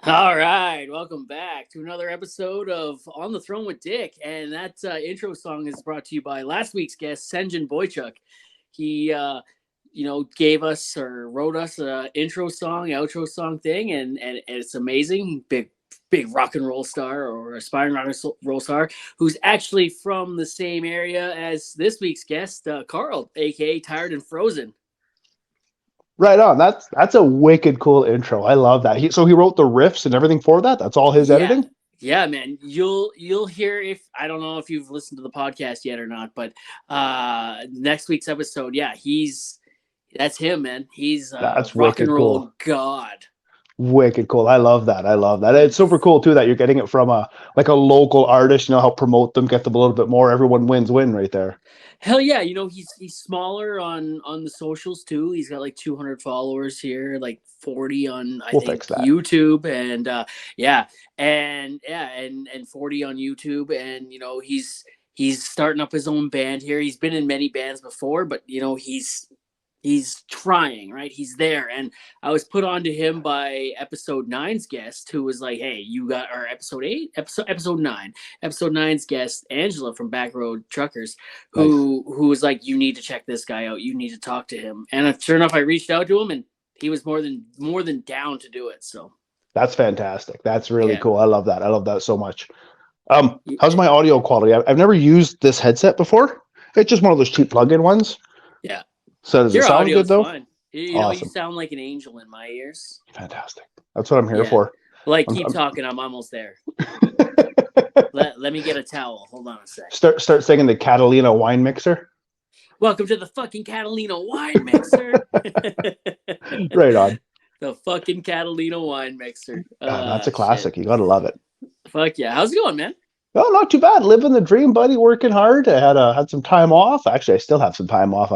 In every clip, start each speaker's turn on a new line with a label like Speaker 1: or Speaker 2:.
Speaker 1: All right, welcome back to another episode of On the Throne with Dick, and that intro song is brought to you by last week's guest, Senjin Boychuk. He, gave us or wrote us a intro song, outro song thing, and it's amazing. Big rock and roll star or aspiring rock and roll star who's actually from the same area as this week's guest, Karl, aka Tired and Frozen.
Speaker 2: Right on. That's a wicked cool intro. I love that. So he wrote the riffs and everything for that. That's all his
Speaker 1: Yeah.
Speaker 2: editing.
Speaker 1: Yeah, man. You'll hear if I don't know if you've listened to the podcast yet or not, but next week's episode, yeah, that's him, man. He's
Speaker 2: That's
Speaker 1: rock and
Speaker 2: wicked
Speaker 1: roll
Speaker 2: cool.
Speaker 1: god.
Speaker 2: Wicked cool. I love that. I love that. It's super cool too that you're getting it from a local artist. Help promote them, get them a little bit more. Everyone win right there.
Speaker 1: Hell yeah, he's smaller on the socials too. He's got like 200 followers here, like 40 on I think YouTube, and and 40 on YouTube, and he's starting up his own band here. He's been in many bands before, but he's trying, right? He's there. And I was put on to him by episode 9's guest, who was like, hey, you got our episode 9's guest, Angela from Backroad Truckers, who was like, you need to check this guy out. You need to talk to him. And sure enough, I reached out to him and he was more than down to do it. So
Speaker 2: that's fantastic. That's really cool. I love that. I love that so much. How's my audio quality? I've never used this headset before. It's just one of those cheap plug-in ones.
Speaker 1: Yeah.
Speaker 2: So does it sound good though?
Speaker 1: Fine. You sound like an angel in my ears.
Speaker 2: Fantastic. That's what I'm here for.
Speaker 1: Like, keep talking. I'm almost there. let me get a towel. Hold on a sec.
Speaker 2: Start singing the Catalina wine mixer.
Speaker 1: Welcome to the fucking Catalina wine mixer.
Speaker 2: Right on.
Speaker 1: The fucking Catalina wine mixer.
Speaker 2: That's a classic. Shit. You gotta love it.
Speaker 1: Fuck yeah. How's it going, man?
Speaker 2: Oh, not too bad. Living the dream, buddy. Working hard. I had some time off. Actually, I still have some time off.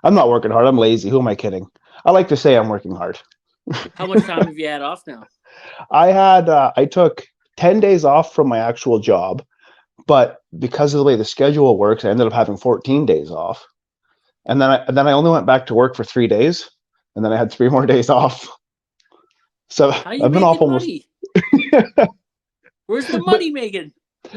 Speaker 2: I'm not working hard. I'm lazy. Who am I kidding? I like to say I'm working hard.
Speaker 1: How much time have you had off now?
Speaker 2: I took 10 days off from my actual job, but because of the way the schedule works, I ended up having 14 days off. And then I only went back to work for 3 days, and then I had 3 more days off. So I've been off almost.
Speaker 1: Where's the money, Megan?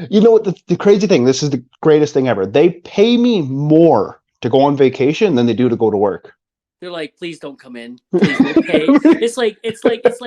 Speaker 2: You know what? The crazy thing, this is the greatest thing ever. They pay me more to go on vacation than they do to go to work.
Speaker 1: They're like, please don't come in. Please don't pay. It's like let's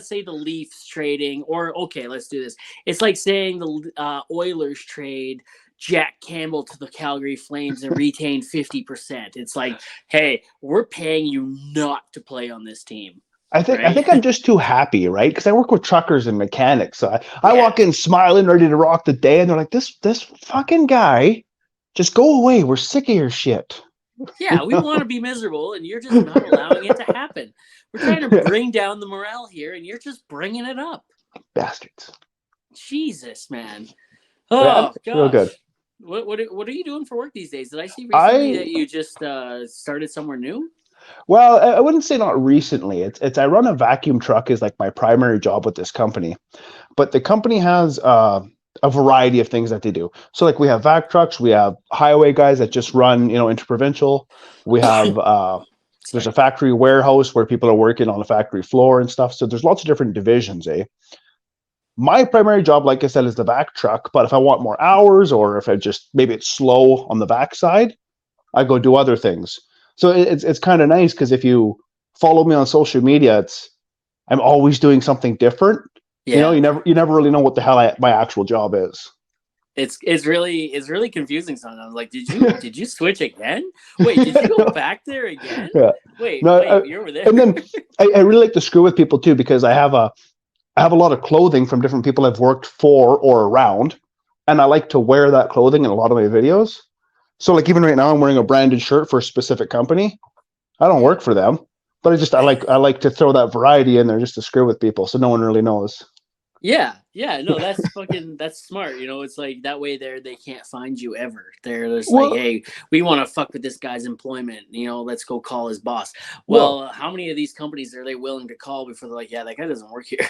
Speaker 1: say the Leafs trading, or okay, let's do this. It's like saying the Oilers trade Jack Campbell to the Calgary Flames and retain 50%. It's like, hey, we're paying you not to play on this team.
Speaker 2: I think I'm just too happy, right? Because I work with truckers and mechanics. So I walk in smiling, ready to rock the day, and they're like, this fucking guy, just go away. We're sick of your shit.
Speaker 1: Yeah, we want to be miserable, and you're just not allowing it to happen. We're trying to bring down the morale here, and you're just bringing it up.
Speaker 2: Bastards.
Speaker 1: Jesus, man. Oh,
Speaker 2: yeah, real good.
Speaker 1: What are you doing for work these days? Did I see recently that you just started somewhere new?
Speaker 2: Well, I wouldn't say not recently. It's I run a vacuum truck is like my primary job with this company, but the company has a variety of things that they do. So like we have vac trucks, we have highway guys that just run, interprovincial. We have there's a factory warehouse where people are working on the factory floor and stuff. So there's lots of different divisions, eh? My primary job, like I said, is the vac truck. But if I want more hours, or if maybe it's slow on the vac side, I go do other things. So it's kind of nice because if you follow me on social media, I'm always doing something different. Yeah. You never really know what the hell my actual job is.
Speaker 1: It's really confusing sometimes. Like, did you switch again? Wait, did you go back there again? Yeah. Wait, you're over there.
Speaker 2: And then I really like to screw with people too, because I have a lot of clothing from different people I've worked for or around, and I like to wear that clothing in a lot of my videos. So like even right now I'm wearing a branded shirt for a specific company. I don't work for them, but I like to throw that variety in there just to screw with people so no one really knows.
Speaker 1: Yeah, no, that's smart. It's like that way they can't find you ever. They're just like, hey, we want to fuck with this guy's employment. Let's go call his boss. Well, how many of these companies are they willing to call before they're like, yeah, that guy doesn't work here?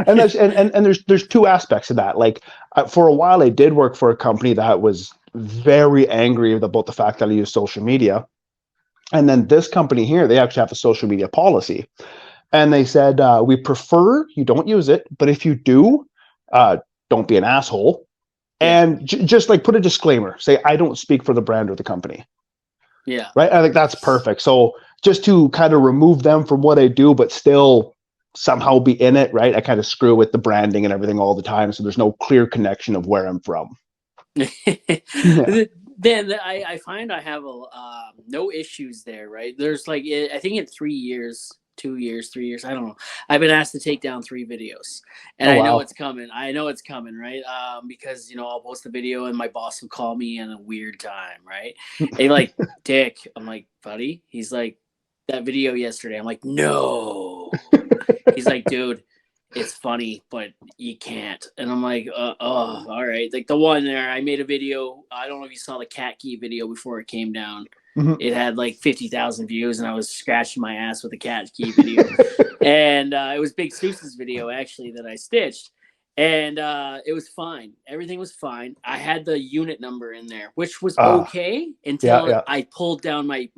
Speaker 2: and there's 2 aspects of that. Like for a while, I did work for a company that was very angry about the fact that I use social media. And then this company here, they actually have a social media policy. And they said, we prefer you don't use it, but if you do, don't be an asshole.
Speaker 1: Yeah.
Speaker 2: And just like put a disclaimer, say, I don't speak for the brand or the company.
Speaker 1: Yeah.
Speaker 2: Right. I think that's perfect. So just to kind of remove them from what I do, but still somehow be in it. Right. I kind of screw with the branding and everything all the time. So there's no clear connection of where I'm from. Yeah.
Speaker 1: Then I find I have no issues there, right? There's like, I think in 3 years, 2 years, 3 years, I don't know. I've been asked to take down 3 videos, and
Speaker 2: Oh,
Speaker 1: I know
Speaker 2: wow.
Speaker 1: it's coming. I know it's coming, right? Because I'll post the video, and my boss will call me in a weird time, right? And he's like, Dick, I'm like, buddy. He's like, that video yesterday. I'm like, no. He's like, dude, it's funny, but you can't. And I'm like, oh, all right. Like the one there, I made a video. I don't know if you saw the cat key video before it came down.
Speaker 2: Mhm.
Speaker 1: It had like 50,000 views, and I was scratching my ass with the cat key video. And it was Big Seuss's video, actually, that I stitched. And it was fine. Everything was fine. I had the unit number in there, which was okay
Speaker 2: Yeah,
Speaker 1: until
Speaker 2: yeah.
Speaker 1: I pulled down my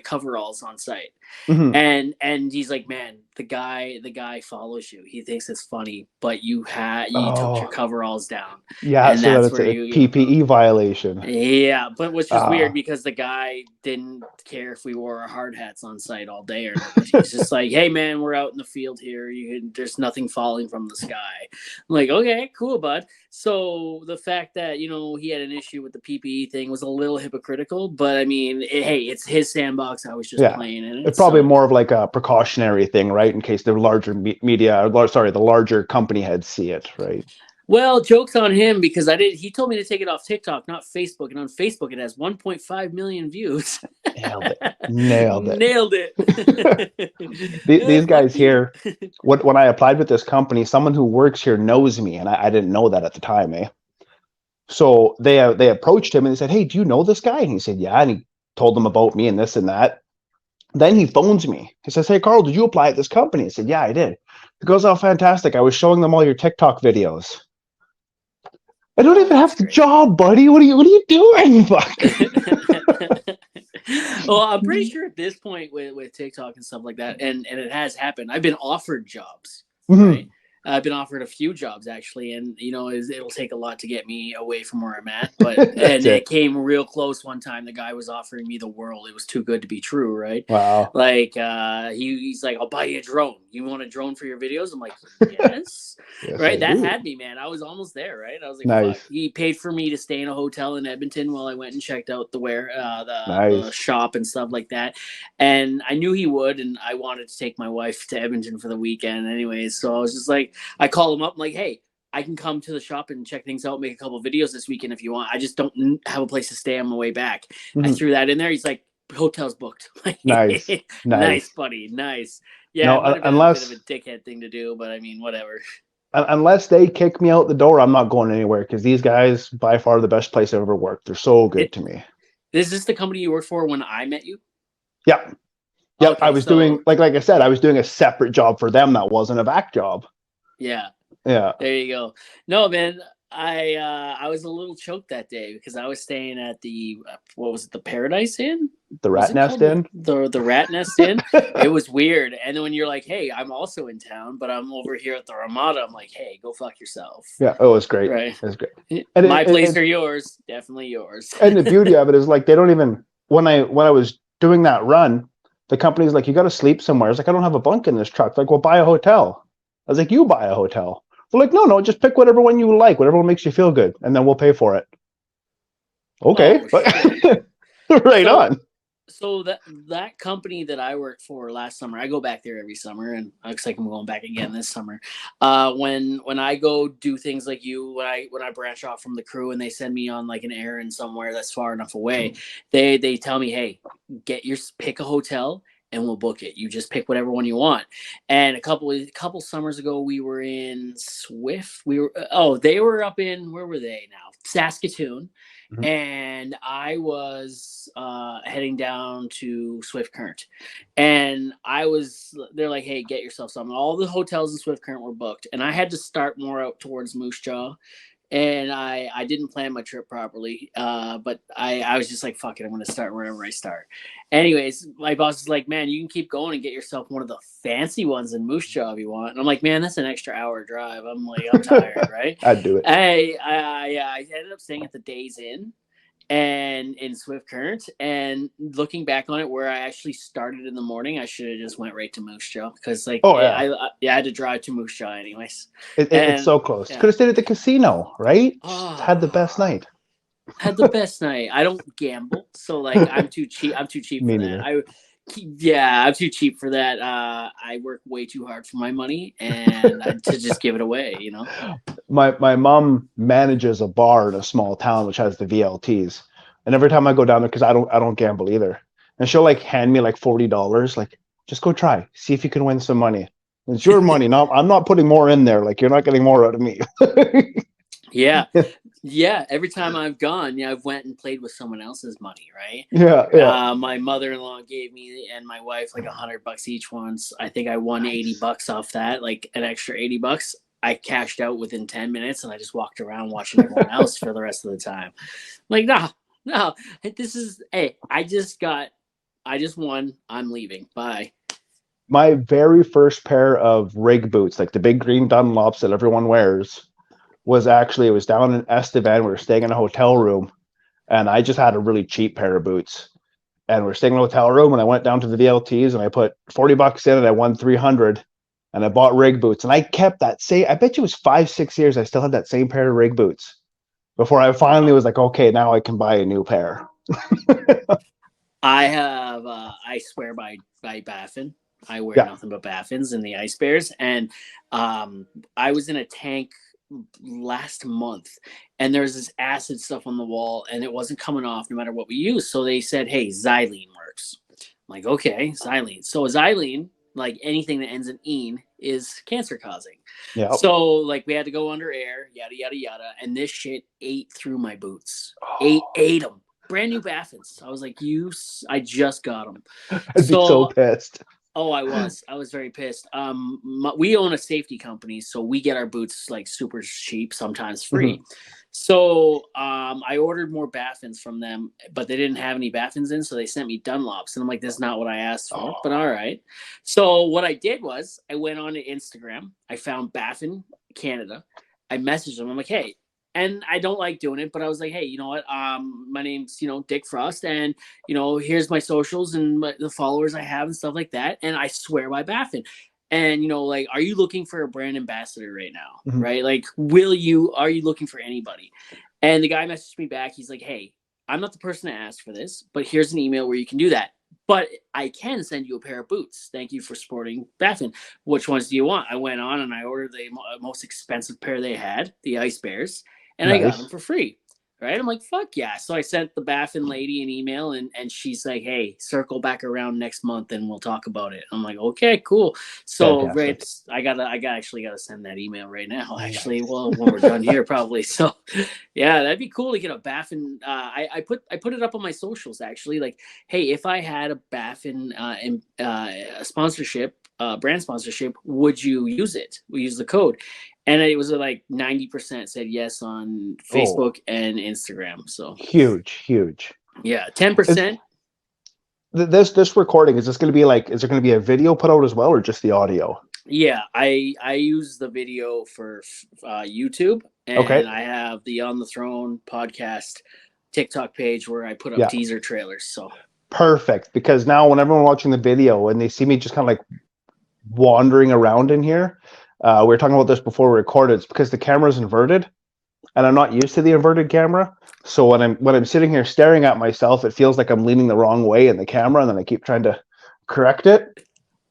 Speaker 1: coveralls on site.
Speaker 2: Mhm.
Speaker 1: And he's like, man, the guy follows you. He thinks it's funny, but you took your
Speaker 2: Oh,
Speaker 1: coveralls down,
Speaker 2: yeah.
Speaker 1: and
Speaker 2: So that
Speaker 1: that's
Speaker 2: it's
Speaker 1: where
Speaker 2: a
Speaker 1: you
Speaker 2: PPE violation.
Speaker 1: yeah, but which is weird
Speaker 2: Ah,
Speaker 1: because the guy didn't care if we wore our hard hats on site all day or not. He's just like, hey man, we're out in the field here. There's nothing falling from the sky. I'm like, okay, cool, bud. So the fact that he had an issue with the PPE thing was a little hypocritical, but I mean, hey, it's his sandbox. I was just
Speaker 2: yeah.
Speaker 1: playing in it,
Speaker 2: It's probably
Speaker 1: so.
Speaker 2: more of like a precautionary thing, right? In case the larger the larger company heads see it, right?
Speaker 1: Well, joke's on him because I did. He told me to take it off TikTok, not Facebook, and on Facebook it has 1.5 million views.
Speaker 2: Nailed it. Nailed it.
Speaker 1: Nailed it.
Speaker 2: These
Speaker 1: Fuck
Speaker 2: guys
Speaker 1: you.
Speaker 2: here, when I applied with this company, someone who works here knows me, and I didn't know that at the time, eh? So they approached him and they said, "Hey, do you know this guy?" And he said, "Yeah." And he told them about me and this and that. Then he phones me. He says, "Hey, Karl, did you apply at this company?" I said, "Yeah, I did." He goes, "Oh, fantastic! I was showing them all your TikTok videos." I don't
Speaker 1: Oh,
Speaker 2: even
Speaker 1: that's
Speaker 2: have the
Speaker 1: great.
Speaker 2: job, buddy. What are you doing? Fuck.
Speaker 1: Well, I'm pretty sure at this point with TikTok and stuff like that, and it has happened. I've been offered jobs, right?
Speaker 2: Mhm.
Speaker 1: I've been offered a few jobs actually, and it'll take a lot to get me away from where I'm at. But
Speaker 2: That's
Speaker 1: and it
Speaker 2: it.
Speaker 1: came real close one time. The guy was offering me the world. It was too good to be true, right?
Speaker 2: Wow.
Speaker 1: Like he's like, "I'll buy you a drone. You want a drone for your videos?" I'm like, "Yes."
Speaker 2: Yes,
Speaker 1: Right?
Speaker 2: I
Speaker 1: That
Speaker 2: do.
Speaker 1: had me, man. I was almost there, right? I was like, "Fuck."
Speaker 2: Nice.
Speaker 1: He paid for me to stay in a hotel in Edmonton while I went and checked out the
Speaker 2: Nice.
Speaker 1: shop and stuff like that. And I knew he would, and I wanted to take my wife to Edmonton for the weekend, anyways. So I was just like, I called him up. I'm like, hey, I can come to the shop and check things out, make a couple of videos this weekend if you want. I just don't have a place to stay on my way back. I
Speaker 2: Mhm.
Speaker 1: threw that in there. He's like, hotel's booked.
Speaker 2: Nice.
Speaker 1: Nice,
Speaker 2: Nice.
Speaker 1: buddy. Nice. Yeah,
Speaker 2: No,
Speaker 1: it might have been a bit of a
Speaker 2: unless
Speaker 1: dickhead thing to do, but I mean, whatever.
Speaker 2: unless they kick me out the door, I'm not going anywhere because these guys, by far, the best place I've ever worked. They're so good
Speaker 1: It,
Speaker 2: to me.
Speaker 1: is this the company you worked for when I met you?
Speaker 2: Yep. Yep. I
Speaker 1: Okay,
Speaker 2: was doing
Speaker 1: so
Speaker 2: like I said, I was doing a separate job for them that wasn't a vac job.
Speaker 1: yeah.
Speaker 2: Yeah.
Speaker 1: There you go. No, man, I was a little choked that day because I was staying at the what was it, the Paradise Inn?
Speaker 2: The
Speaker 1: Was
Speaker 2: rat
Speaker 1: it
Speaker 2: nest
Speaker 1: called
Speaker 2: in.
Speaker 1: the Rat Nest Inn? It was weird. And then when you're like, hey, I'm also in town, but I'm over here at the Ramada, I'm like, hey, go fuck yourself.
Speaker 2: Yeah. Oh, it was great.
Speaker 1: Right.
Speaker 2: It was great. And
Speaker 1: My place or yours? Definitely yours.
Speaker 2: and the beauty of it is like they don't even when I was doing that run, the company's like, you got to sleep somewhere. It's like I don't have a bunk in this truck. Like, well, buy a hotel. I was like, you buy a hotel. They're like, no, just pick whatever one you like, whatever one makes you feel good, and then we'll pay for it. Okay,
Speaker 1: Oh shit.
Speaker 2: right
Speaker 1: So
Speaker 2: on.
Speaker 1: so that company that I worked for last summer, I go back there every summer, and looks like I'm going back again this summer. When I go do things like you, when I branch off from the crew and they send me on like an errand somewhere that's far enough away, they tell me, hey, pick a hotel and we'll book it. You just pick whatever one you want. And a couple summers ago, we were in Swift. They were up in, where were they now? Saskatoon,
Speaker 2: Mhm.
Speaker 1: and I was heading down to Swift Current, and they're like, hey, get yourself something. All the hotels in Swift Current were booked, and I had to start more out towards Moose Jaw and I didn't plan my trip properly. But I was just like, fuck it, I'm gonna start wherever I start. Anyways, my boss is like, man, you can keep going and get yourself one of the fancy ones in Moose Jaw if you want. And I'm like, man, that's an extra hour drive. I'm like, I'm tired, right?
Speaker 2: I'd do it.
Speaker 1: I ended up staying at the Days Inn and in Swift Current, and looking back on it, where I actually started in the morning, I should have just went right to Moose Jaw, because like
Speaker 2: Oh yeah,
Speaker 1: I had to drive to Moose Jaw anyways.
Speaker 2: it's
Speaker 1: And
Speaker 2: so close.
Speaker 1: yeah,
Speaker 2: Could have stayed at the casino, right? Just had the best
Speaker 1: oh,
Speaker 2: night.
Speaker 1: had the best night. I don't gamble, so like I'm too cheap. I'm too cheap
Speaker 2: Me
Speaker 1: for that.
Speaker 2: neither.
Speaker 1: I'm too cheap for that. I work way too hard for my money, and to just give it away, you know.
Speaker 2: My mom manages a bar in a small town which has the VLTs, and every time I go down there, because I don't gamble either, and she'll like hand me like $40, like just go try, see if you can win some money. It's your money, not I'm not putting more in there. Like you're not getting more out of me.
Speaker 1: Yeah, yeah. Every time I've gone, yeah, I've went and played with someone else's money, right?
Speaker 2: Yeah, yeah.
Speaker 1: My mother-in-law gave me and my wife like $100 each once. I think I won
Speaker 2: Nice.
Speaker 1: $80 off that, like an extra $80. I cashed out within 10 minutes, and I just walked around watching everyone else for the rest of the time. Like, no, no, this is, hey, I just won. I'm leaving. Bye.
Speaker 2: My very first pair of rig boots, like the big green Dunlops that everyone wears, it was down in Estevan. We were staying in a hotel room, and I just had a really cheap pair of boots. And we're staying in a hotel room, and I went down to the VLTs and I put $40 in, and I won 300, and I bought rig boots, and I kept that same. I bet you it was 5, 6 years. I still had that same pair of rig boots before I finally was like, okay, now I can buy a new pair.
Speaker 1: I have, I swear by Baffin. I wear
Speaker 2: Yeah,
Speaker 1: nothing but Baffins and the Ice Bears. And I was in a tank last month, and there's this acid stuff on the wall, and it wasn't coming off no matter what we use. So they said, hey, xylene works. I'm like, okay, xylene. So xylene, like anything that ends in "ene," is cancer causing.
Speaker 2: yeah.
Speaker 1: So like we had to go under air, yada yada yada, and this shit ate through my boots.
Speaker 2: Oh,
Speaker 1: Ate them. Brand new Baffins. I was like, I just got them.
Speaker 2: I'd be so
Speaker 1: So
Speaker 2: pissed.
Speaker 1: oh, I was very pissed. We own a safety company, so we get our boots like super cheap, sometimes free.
Speaker 2: Mhm.
Speaker 1: So I ordered more Baffins from them, but they didn't have any Baffins in, so they sent me Dunlops, and I'm like, "This is not what I asked for," but
Speaker 2: Oh,
Speaker 1: all right. So what I did was I went on to Instagram. I found Baffin Canada. I messaged them. I'm like, "Hey." And I don't like doing it, but I was like, "Hey, you know what? My name's Dick Frost, and here's my socials and the followers I have and stuff like that. And I swear by Baffin. And like, are you looking for a brand ambassador right now?
Speaker 2: mhm.
Speaker 1: Right? Like, are you looking for anybody? And the guy messaged me back. He's like, hey, I'm not the person to ask for this, but here's an email where you can do that. But I can send you a pair of boots. Thank you for supporting Baffin. Which ones do you want? I went on and I ordered the most expensive pair they had, the Ice Bears, and I got them
Speaker 2: Nice.
Speaker 1: for free. Right? I'm like, fuck yeah. So I sent the Baffin lady an email, and she's like, hey, circle back around next month and we'll talk about it. I'm like, okay, cool. So right,
Speaker 2: Fantastic.
Speaker 1: I actually gotta send that email right now, actually.
Speaker 2: Nice.
Speaker 1: Well, when we're done here, probably. So yeah, that'd be cool to get a Baffin. I put it up on my socials actually. Like, hey, if I had a Baffin sponsorship, brand sponsorship, would you use it? We use the code. And it was like 90% said yes on
Speaker 2: Oh,
Speaker 1: Facebook and Instagram. So
Speaker 2: huge, huge.
Speaker 1: yeah,
Speaker 2: Is
Speaker 1: 10%.
Speaker 2: this recording, is this going to be like, is there going to be a video put out as well, or just the audio?
Speaker 1: Yeah, I use the video for YouTube,
Speaker 2: Okay.
Speaker 1: and I have the On the Throne podcast TikTok page where I put up
Speaker 2: Yeah.
Speaker 1: teaser trailers. So
Speaker 2: Perfect. Because now when everyone watching the video and they see me just kind of like wandering around in here, we were talking about this before we recorded. It's because the camera's inverted, and I'm not used to the inverted camera. So when I'm sitting here staring at myself, it feels like I'm leaning the wrong way in the camera, and then I keep trying to correct it.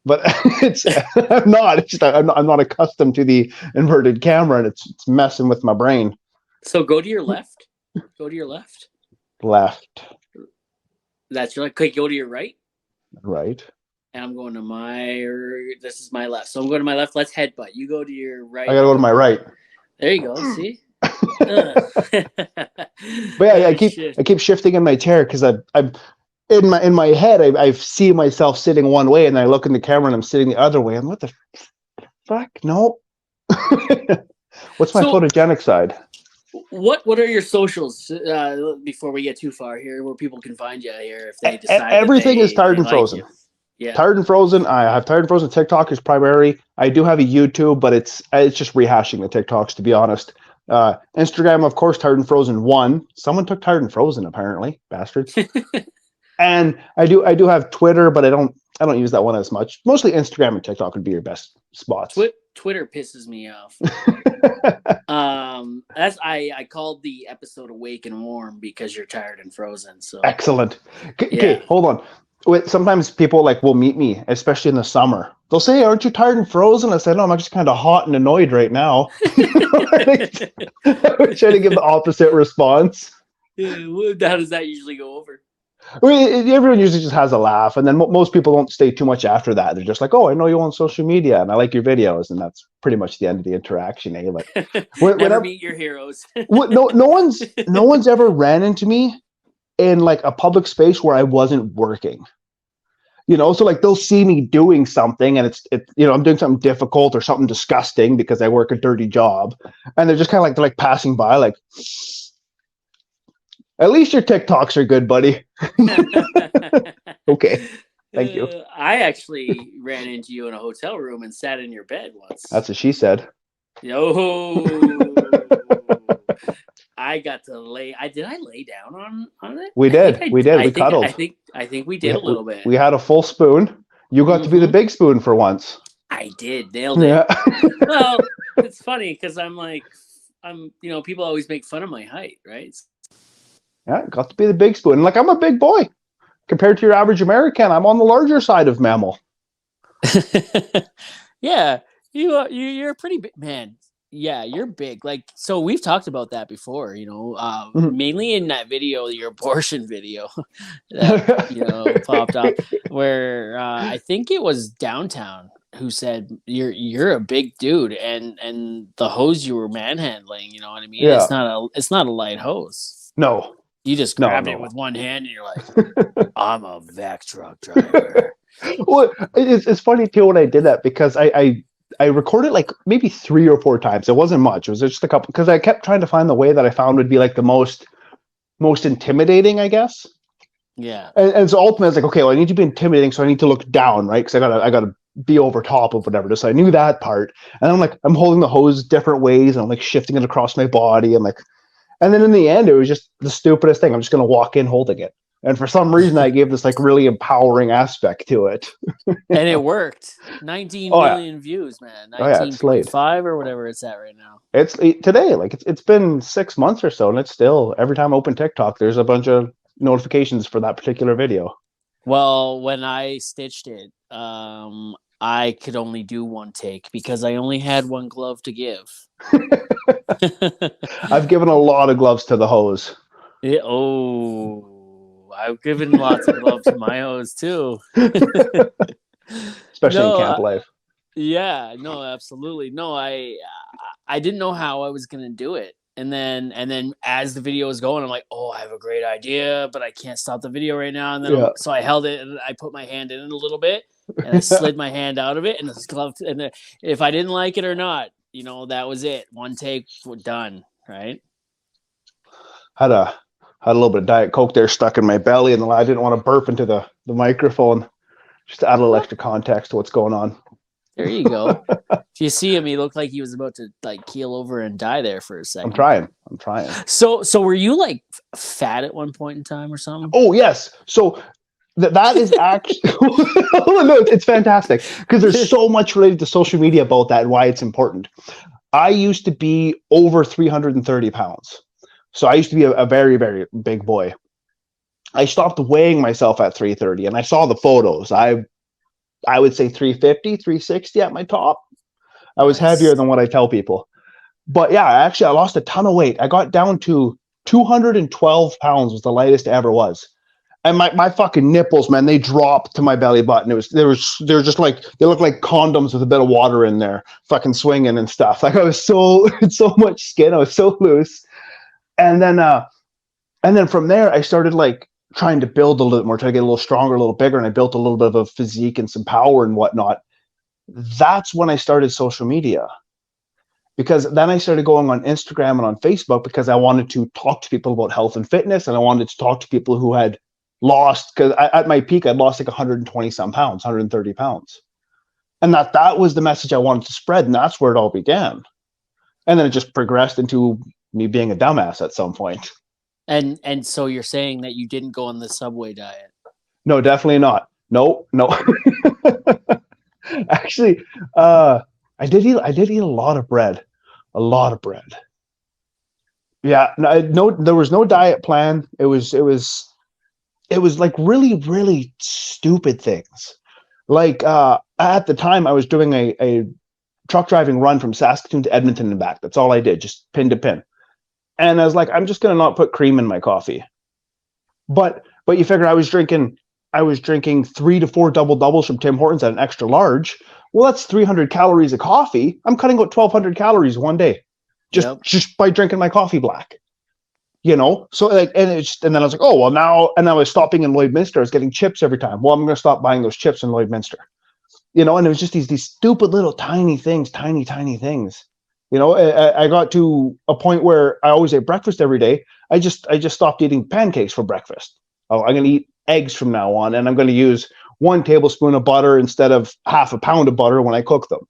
Speaker 2: But it's I'm not. It's just I'm not accustomed to the inverted camera, and it's messing with my brain.
Speaker 1: go to your left. Go to your left.
Speaker 2: Left,
Speaker 1: That's your left. Okay, go to your right.
Speaker 2: right.
Speaker 1: And I'm going to this is my left. So I'm going to my left. Let's headbutt. You go to your
Speaker 2: I
Speaker 1: right.
Speaker 2: gotta go to my right.
Speaker 1: There you go. See?
Speaker 2: But yeah, I keep
Speaker 1: Shit.
Speaker 2: I keep shifting in my chair because I'm in my head. I see myself sitting one way, and I look in the camera and I'm sitting the other way. I'm what the fuck? No. What's my
Speaker 1: So
Speaker 2: photogenic side?
Speaker 1: What are your socials before we get too far here, where people can find you here if they decide that
Speaker 2: Everything is Tired
Speaker 1: they
Speaker 2: and
Speaker 1: like
Speaker 2: Frozen.
Speaker 1: you? Yeah.
Speaker 2: Tired and Frozen. I have Tired and Frozen. TikTok is primary. I do have a YouTube, but it's just rehashing the TikToks, to be honest. Instagram, of course, Tired and Frozen 1. Someone took Tired and Frozen, apparently, bastards. And I do have Twitter, but I don't use that one as much. Mostly Instagram and TikTok would be your best spots.
Speaker 1: Twitter pisses me off. I called the episode "Awake and Warm" because you're tired and frozen. So
Speaker 2: excellent. Okay, hold on. Sometimes people will meet me, especially in the summer. They'll say, "Aren't you tired and frozen?" I said, "No, I'm just kind of hot and annoyed right now." I was trying to give the opposite response.
Speaker 1: How does that usually go over?
Speaker 2: Everyone usually just has a laugh, and then most people don't stay too much after that. They're just like, "Oh, I know you on social media, and I like your videos," and that's pretty much the end of the interaction. But
Speaker 1: never meet your heroes.
Speaker 2: no one's ever ran into me in a public space where I wasn't working. So they'll see me doing something, and it's I'm doing something difficult or something disgusting because I work a dirty job, and they're just kind of they're passing by, at least your TikToks are good, buddy. Okay. Thank you.
Speaker 1: I actually ran into you in a hotel room and sat in your bed once.
Speaker 2: That's what she said.
Speaker 1: Yo. I got to lay. Did I lay down on it?
Speaker 2: We did. We cuddled.
Speaker 1: I think we did a little bit.
Speaker 2: We had a full spoon. You got to be the big spoon for once.
Speaker 1: I did. Nailed it. Yeah. Well, it's funny because people always make fun of my height, right?
Speaker 2: Yeah, got to be the big spoon. I'm a big boy compared to your average American. I'm on the larger side of mammal.
Speaker 1: Yeah, you're a pretty big man. Yeah, you're big. So we've talked about that before. Mainly in that video, your abortion video, that popped up, where I think it was Downtown who said you're a big dude, and the hose you were manhandling. You know what I mean? Yeah. It's not a light hose.
Speaker 2: No.
Speaker 1: You just grabbed it with one hand, and you're like, "I'm a vac truck driver."
Speaker 2: Well, it's funny too when I did that because I recorded maybe 3 or 4 times. It wasn't much. It was just a couple because I kept trying to find the way that I found would be the most intimidating, I guess.
Speaker 1: Yeah.
Speaker 2: And so ultimately, I was like, okay, well, I need to be intimidating, so I need to look down, right? Because I gotta be over top of whatever. So I knew that part, and I'm holding the hose different ways, and I'm shifting it across my body, and then in the end, it was just the stupidest thing. I'm just gonna walk in holding it. And for some reason, I gave this really empowering aspect to it.
Speaker 1: And it worked. 19 million views, man. 19.5 or whatever it's at right now.
Speaker 2: It's today, it's been 6 months or so, and it's still, every time I open TikTok, there's a bunch of notifications for that particular video.
Speaker 1: Well, when I stitched it, I could only do one take because I only had one glove to give.
Speaker 2: I've given a lot of gloves to the hose.
Speaker 1: I've given lots of love to my hose too.
Speaker 2: Especially in camp life.
Speaker 1: Yeah, no, absolutely. No, I didn't know how I was gonna do it. And then as the video was going, I'm like, oh, I have a great idea, but I can't stop the video right now. And then so I held it and I put my hand in it a little bit and I slid my hand out of it and it's gloved. And if I didn't like it or not, that was it. One take, we're done. Right.
Speaker 2: Had a little bit of Diet Coke there stuck in my belly, and I didn't want to burp into the microphone. Just to add a little extra context to what's going on.
Speaker 1: There you go. If you see him, he looked like he was about to keel over and die there for a second.
Speaker 2: I'm trying.
Speaker 1: So were you fat at one point in time or something?
Speaker 2: Oh yes. So that is actually no, it's fantastic because there's so much related to social media about that and why it's important. I used to be over 330 pounds. So I used to be a very, very big boy. I stopped weighing myself at 330 and I saw the photos. I would say 350, 360 at my top. I was heavier than what I tell people. But yeah, I lost a ton of weight. I got down to 212 pounds was the lightest I ever was. And my fucking nipples, man, they dropped to my belly button. They were just they looked like condoms with a bit of water in there, fucking swinging and stuff. I was so much skin. I was so loose. And then from there, I started trying to build a little more, try to get a little stronger, a little bigger. And I built a little bit of a physique and some power and whatnot. That's when I started social media. because then I started going on Instagram and on Facebook because I wanted to talk to people about health and fitness, and I wanted to talk to people who had lost, because at my peak I'd lost like 120 some pounds, 130 pounds, and that was the message I wanted to spread, and that's where it all began. And then it just progressed into me being a dumbass at some point.
Speaker 1: And so you're saying that you didn't go on the Subway diet?
Speaker 2: No, definitely not. No. Actually, I did eat a lot of bread. A lot of bread. Yeah, no, there was no diet plan. It was like really, really stupid things. Like at the time I was doing a truck driving run from Saskatoon to Edmonton and back. That's all I did, just pin to pin. And I was like, I'm just gonna not put cream in my coffee. But you figure I was drinking 3 to 4 double doubles from Tim Hortons at an extra large. Well, that's 300 calories of coffee. I'm cutting out 1,200 calories one day, just by drinking my coffee black. So like, and then I was like, oh well, now, and I was stopping in Lloydminster. I was getting chips every time. Well, I'm going to stop buying those chips in Lloydminster. And it was just these stupid little tiny things. I got to a point where I always ate breakfast every day. I just stopped eating pancakes for breakfast. Oh, I'm going to eat eggs from now on, and I'm going to use 1 tablespoon of butter instead of half a pound of butter when I cook them.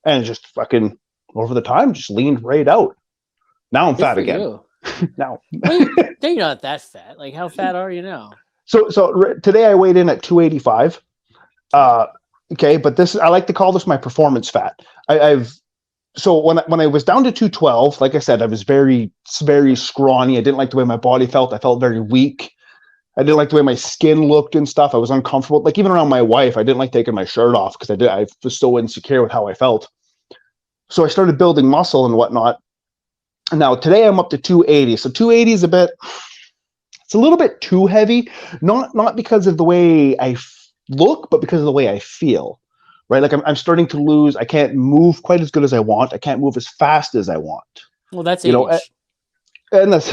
Speaker 2: And it just fucking over the time just leaned right out. Now I'm fat again. Now
Speaker 1: you're not that fat. Like, how fat are you now?
Speaker 2: So today I weighed in at 285. Okay, but I like to call this my performance fat. So when I was down to 212, like I said, I was very, very scrawny. I didn't like the way my body felt. I felt very weak. I didn't like the way my skin looked and stuff. I was uncomfortable. Like even around my wife, I didn't like taking my shirt off because I was so insecure with how I felt. So I started building muscle and whatnot. And now today I'm up to 280. So 280 is it's a little bit too heavy, not because of the way I look, but because of the way I feel. Right, like I'm starting to lose. I can't move quite as good as I want. I can't move as fast as I want.
Speaker 1: Well, that's age.
Speaker 2: And that's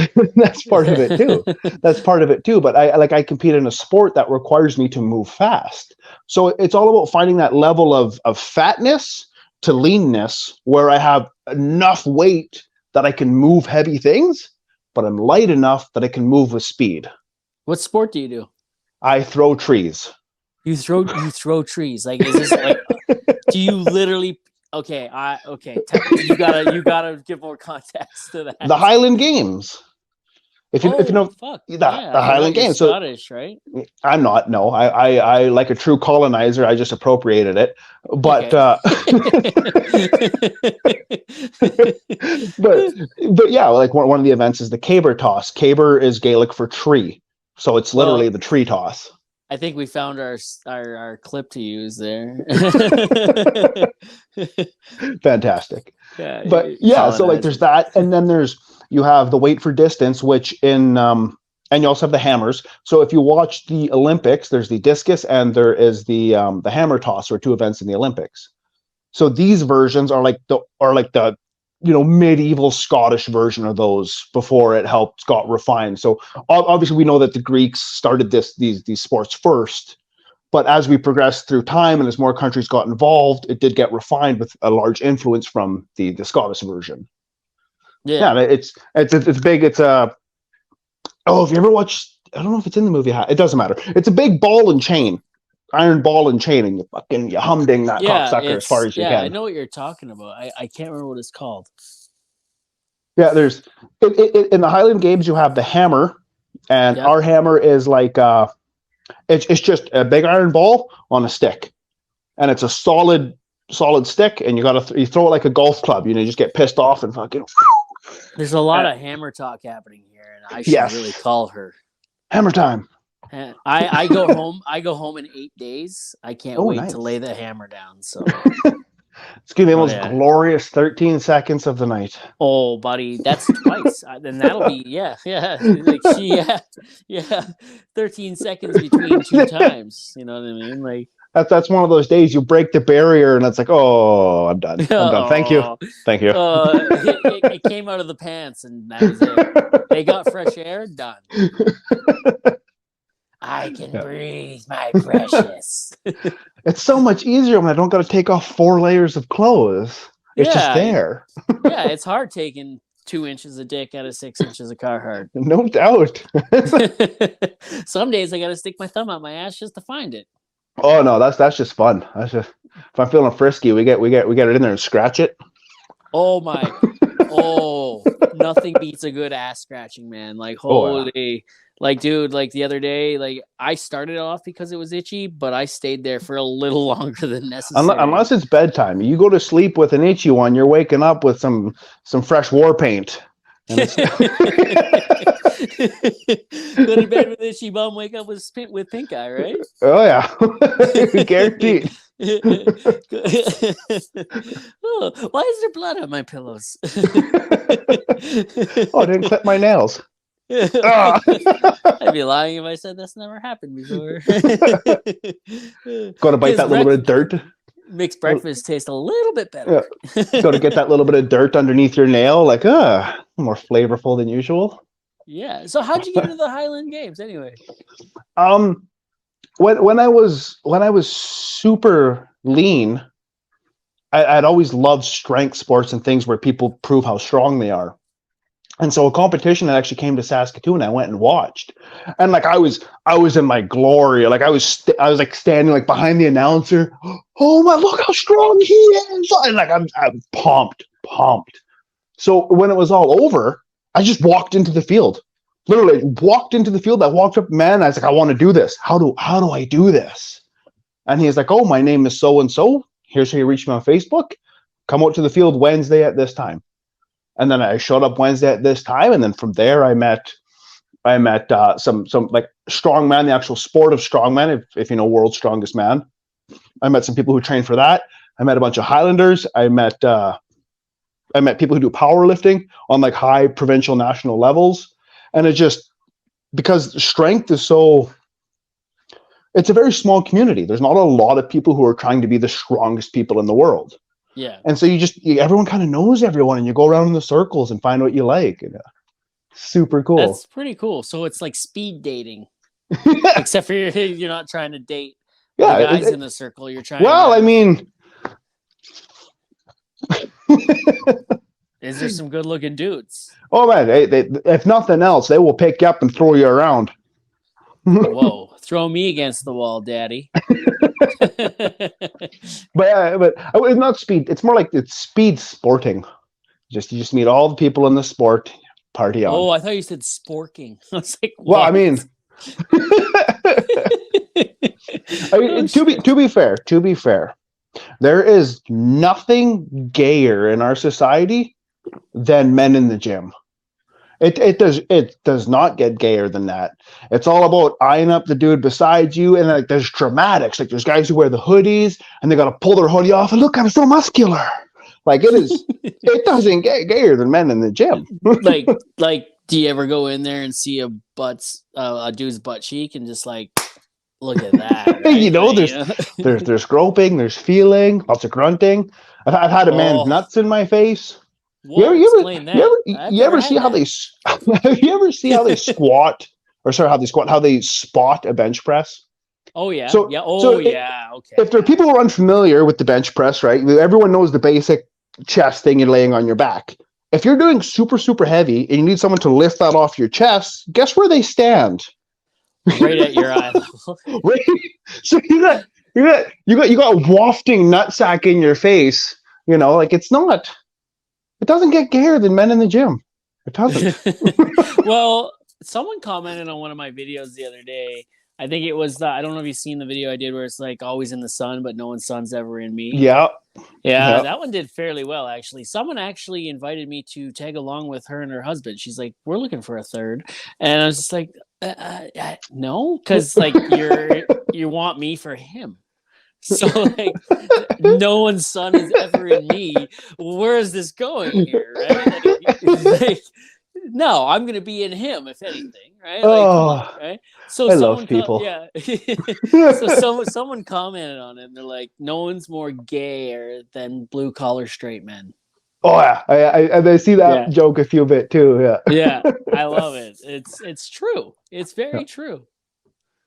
Speaker 2: part of it too. That's part of it too. But I compete in a sport that requires me to move fast. So it's all about finding that level of fatness to leanness where I have enough weight that I can move heavy things, but I'm light enough that I can move with speed.
Speaker 1: What sport do you do?
Speaker 2: I throw trees.
Speaker 1: You throw trees. Like, is this like? Do you literally? Okay, you gotta give more context to that.
Speaker 2: The Highland Games. If you know, the Highland Games.
Speaker 1: Scottish, right?
Speaker 2: I'm not. No, I like a true colonizer. I just appropriated it, but but yeah, like one of the events is the caber toss. Caber is Gaelic for tree, so it's literally the tree toss.
Speaker 1: I think we found our clip to use there.
Speaker 2: Fantastic. Yeah, but yeah, so like there's that, and then you have the weight for distance, which and you also have the hammers. So if you watch the Olympics, there's the discus and there is the hammer toss, or 2 events in the Olympics. So these versions are like the medieval Scottish version of those before it got refined. So obviously we know that the Greeks started these sports first, but as we progressed through time and as more countries got involved, it did get refined with a large influence from the Scottish version. Yeah, it's big. It's if you ever watched, I don't know if it's in the movie. It doesn't matter. It's a big ball and chain. Iron ball and chain, and you humding that cocksucker as far as you can.
Speaker 1: Yeah, I know what you're talking about. I can't remember what it's called.
Speaker 2: Yeah, there's in the Highland Games you have the hammer, and our hammer is like it's just a big iron ball on a stick, and it's a solid stick, and you throw it like a golf club. You just get pissed off and fucking.
Speaker 1: There's a lot of hammer talk happening here, and I should really call her.
Speaker 2: Hammer time.
Speaker 1: I go home. I go home in 8 days. I can't wait to lay the hammer down. So
Speaker 2: it's gonna be the most glorious 13 seconds of the night.
Speaker 1: Oh, buddy, that's twice. Then that'll be like 13 seconds between 2 times. You know what I mean? Like
Speaker 2: that's one of those days you break the barrier and it's like, oh, I'm done. I'm done. Thank you.
Speaker 1: It came out of the pants and that was it. They got fresh air. Done. I can breathe, my precious.
Speaker 2: It's so much easier when I don't got to take off 4 layers of clothes. It's just
Speaker 1: Yeah,
Speaker 2: there.
Speaker 1: yeah. It's hard taking 2 inches of dick out of 6 inches of Carhartt.
Speaker 2: No doubt.
Speaker 1: Some days I got to stick my thumb out my ass just to find it.
Speaker 2: Oh no, that's just fun. That's just if I'm feeling frisky, we get it in there and scratch it.
Speaker 1: Oh my, oh, nothing beats a good ass scratching, man. Like
Speaker 2: Oh yeah.
Speaker 1: holy, like dude, like the other day, like I started off because it was itchy, but I stayed there for a little longer than necessary.
Speaker 2: Unless it's bedtime, you go to sleep with an itchy one. You're waking up with some fresh war paint, and
Speaker 1: Go
Speaker 2: it's
Speaker 1: to bed with itchy bum, wake up with pink eye, right?
Speaker 2: oh yeah, guaranteed.
Speaker 1: Oh, why is there blood on my pillows?
Speaker 2: Oh, I didn't clip my nails. Ah.
Speaker 1: I'd be lying if I said that's never happened before.
Speaker 2: Got to bite that little bit of dirt.
Speaker 1: Makes breakfast taste a little bit better.
Speaker 2: Yeah. Got to get that little bit of dirt underneath your nail, like more flavorful than usual.
Speaker 1: Yeah. So how'd you get into the Highland Games anyway?
Speaker 2: When I was super lean, I'd always loved strength sports and things where people prove how strong they are. And so a competition that actually came to Saskatoon, I went and watched, and like I was in my glory. Like I was like standing like behind the announcer. Oh my, look how strong he is! And like I'm pumped. So when it was all over, I just walked into the field. Literally walked into the field. I walked up, man. I was like, I want to do this. How do I do this? And he's like, oh, my name is so and so. Here's how you reach me on Facebook. Come out to the field Wednesday at this time. And then I showed up Wednesday at this time, and then from there I met some like strongman, the actual sport of strongman, if you know World's Strongest Man. I met some people who train for that. I met a bunch of Highlanders. I met people who do powerlifting on like high provincial national levels, and it just because strength is so. It's a very small community. There's not a lot of people who are trying to be the strongest people in the world.
Speaker 1: Yeah.
Speaker 2: And so everyone kind of knows everyone, and you go around in the circles and find what you like. And, super cool.
Speaker 1: That's pretty cool. So it's like speed dating, except for you're not trying to date the guys in the circle. You're trying.
Speaker 2: Well, I mean,
Speaker 1: is there some good looking dudes?
Speaker 2: Oh man, they if nothing else, they will pick you up and throw you around.
Speaker 1: Whoa, throw me against the wall, daddy.
Speaker 2: but it's not speed. It's more like it's speed sporting. You just meet all the people in the sport, party on.
Speaker 1: Oh, I thought you said sporking. I was like, what?
Speaker 2: Well, I mean, to be fair, there is nothing gayer in our society than men in the gym. It does not get gayer than that. It's all about eyeing up the dude beside you, and like there's dramatics. Like there's guys who wear the hoodies and they gotta pull their hoodie off and look, I'm so muscular. Like it is. It doesn't get gayer than men in the gym.
Speaker 1: like, do you ever go in there and see a dude's butt cheek and just like look at that? Right?
Speaker 2: There's groping, there's feeling, lots of grunting. I've had a man's nuts in my face.
Speaker 1: Whoa,
Speaker 2: you ever see how they squat, or sorry, how they spot a bench press?
Speaker 1: Oh yeah.
Speaker 2: Okay. If there are
Speaker 1: Yeah.
Speaker 2: people who are unfamiliar with the bench press, right? Everyone knows the basic chest thing. You're laying on your back. If you're doing super, super heavy and you need someone to lift that off your chest, guess where they stand?
Speaker 1: Right at your eye level.
Speaker 2: Right. So you got a wafting nutsack in your face. You know, like it doesn't get gayer than men in the gym. It doesn't.
Speaker 1: Well, someone commented on one of my videos the other day. I think it was I don't know if you've seen the video I did where it's like always in the sun, but no one's sun's ever in me.
Speaker 2: Yeah.
Speaker 1: That one did fairly well, actually. Someone actually invited me to tag along with her and her husband. She's like, we're looking for a third. And I was just like, no, because like you want me for him. So like no one's son is ever in me. Where is this going here? Right? Like, no, I'm gonna be in him, if anything, right? Like, come on, right? So
Speaker 2: I love people.
Speaker 1: So someone commented on it and they're like, no one's more gayer than blue collar straight men.
Speaker 2: Oh yeah. I see that joke a few bit too. Yeah.
Speaker 1: Yeah, I love it. It's true. It's very true.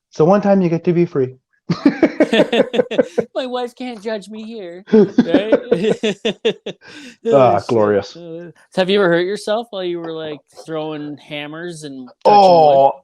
Speaker 2: So one time you get to be free.
Speaker 1: My wife can't judge me here, right? Oh, shit.
Speaker 2: Glorious.
Speaker 1: Have you ever hurt yourself while you were like throwing hammers and touching wood?
Speaker 2: Oh,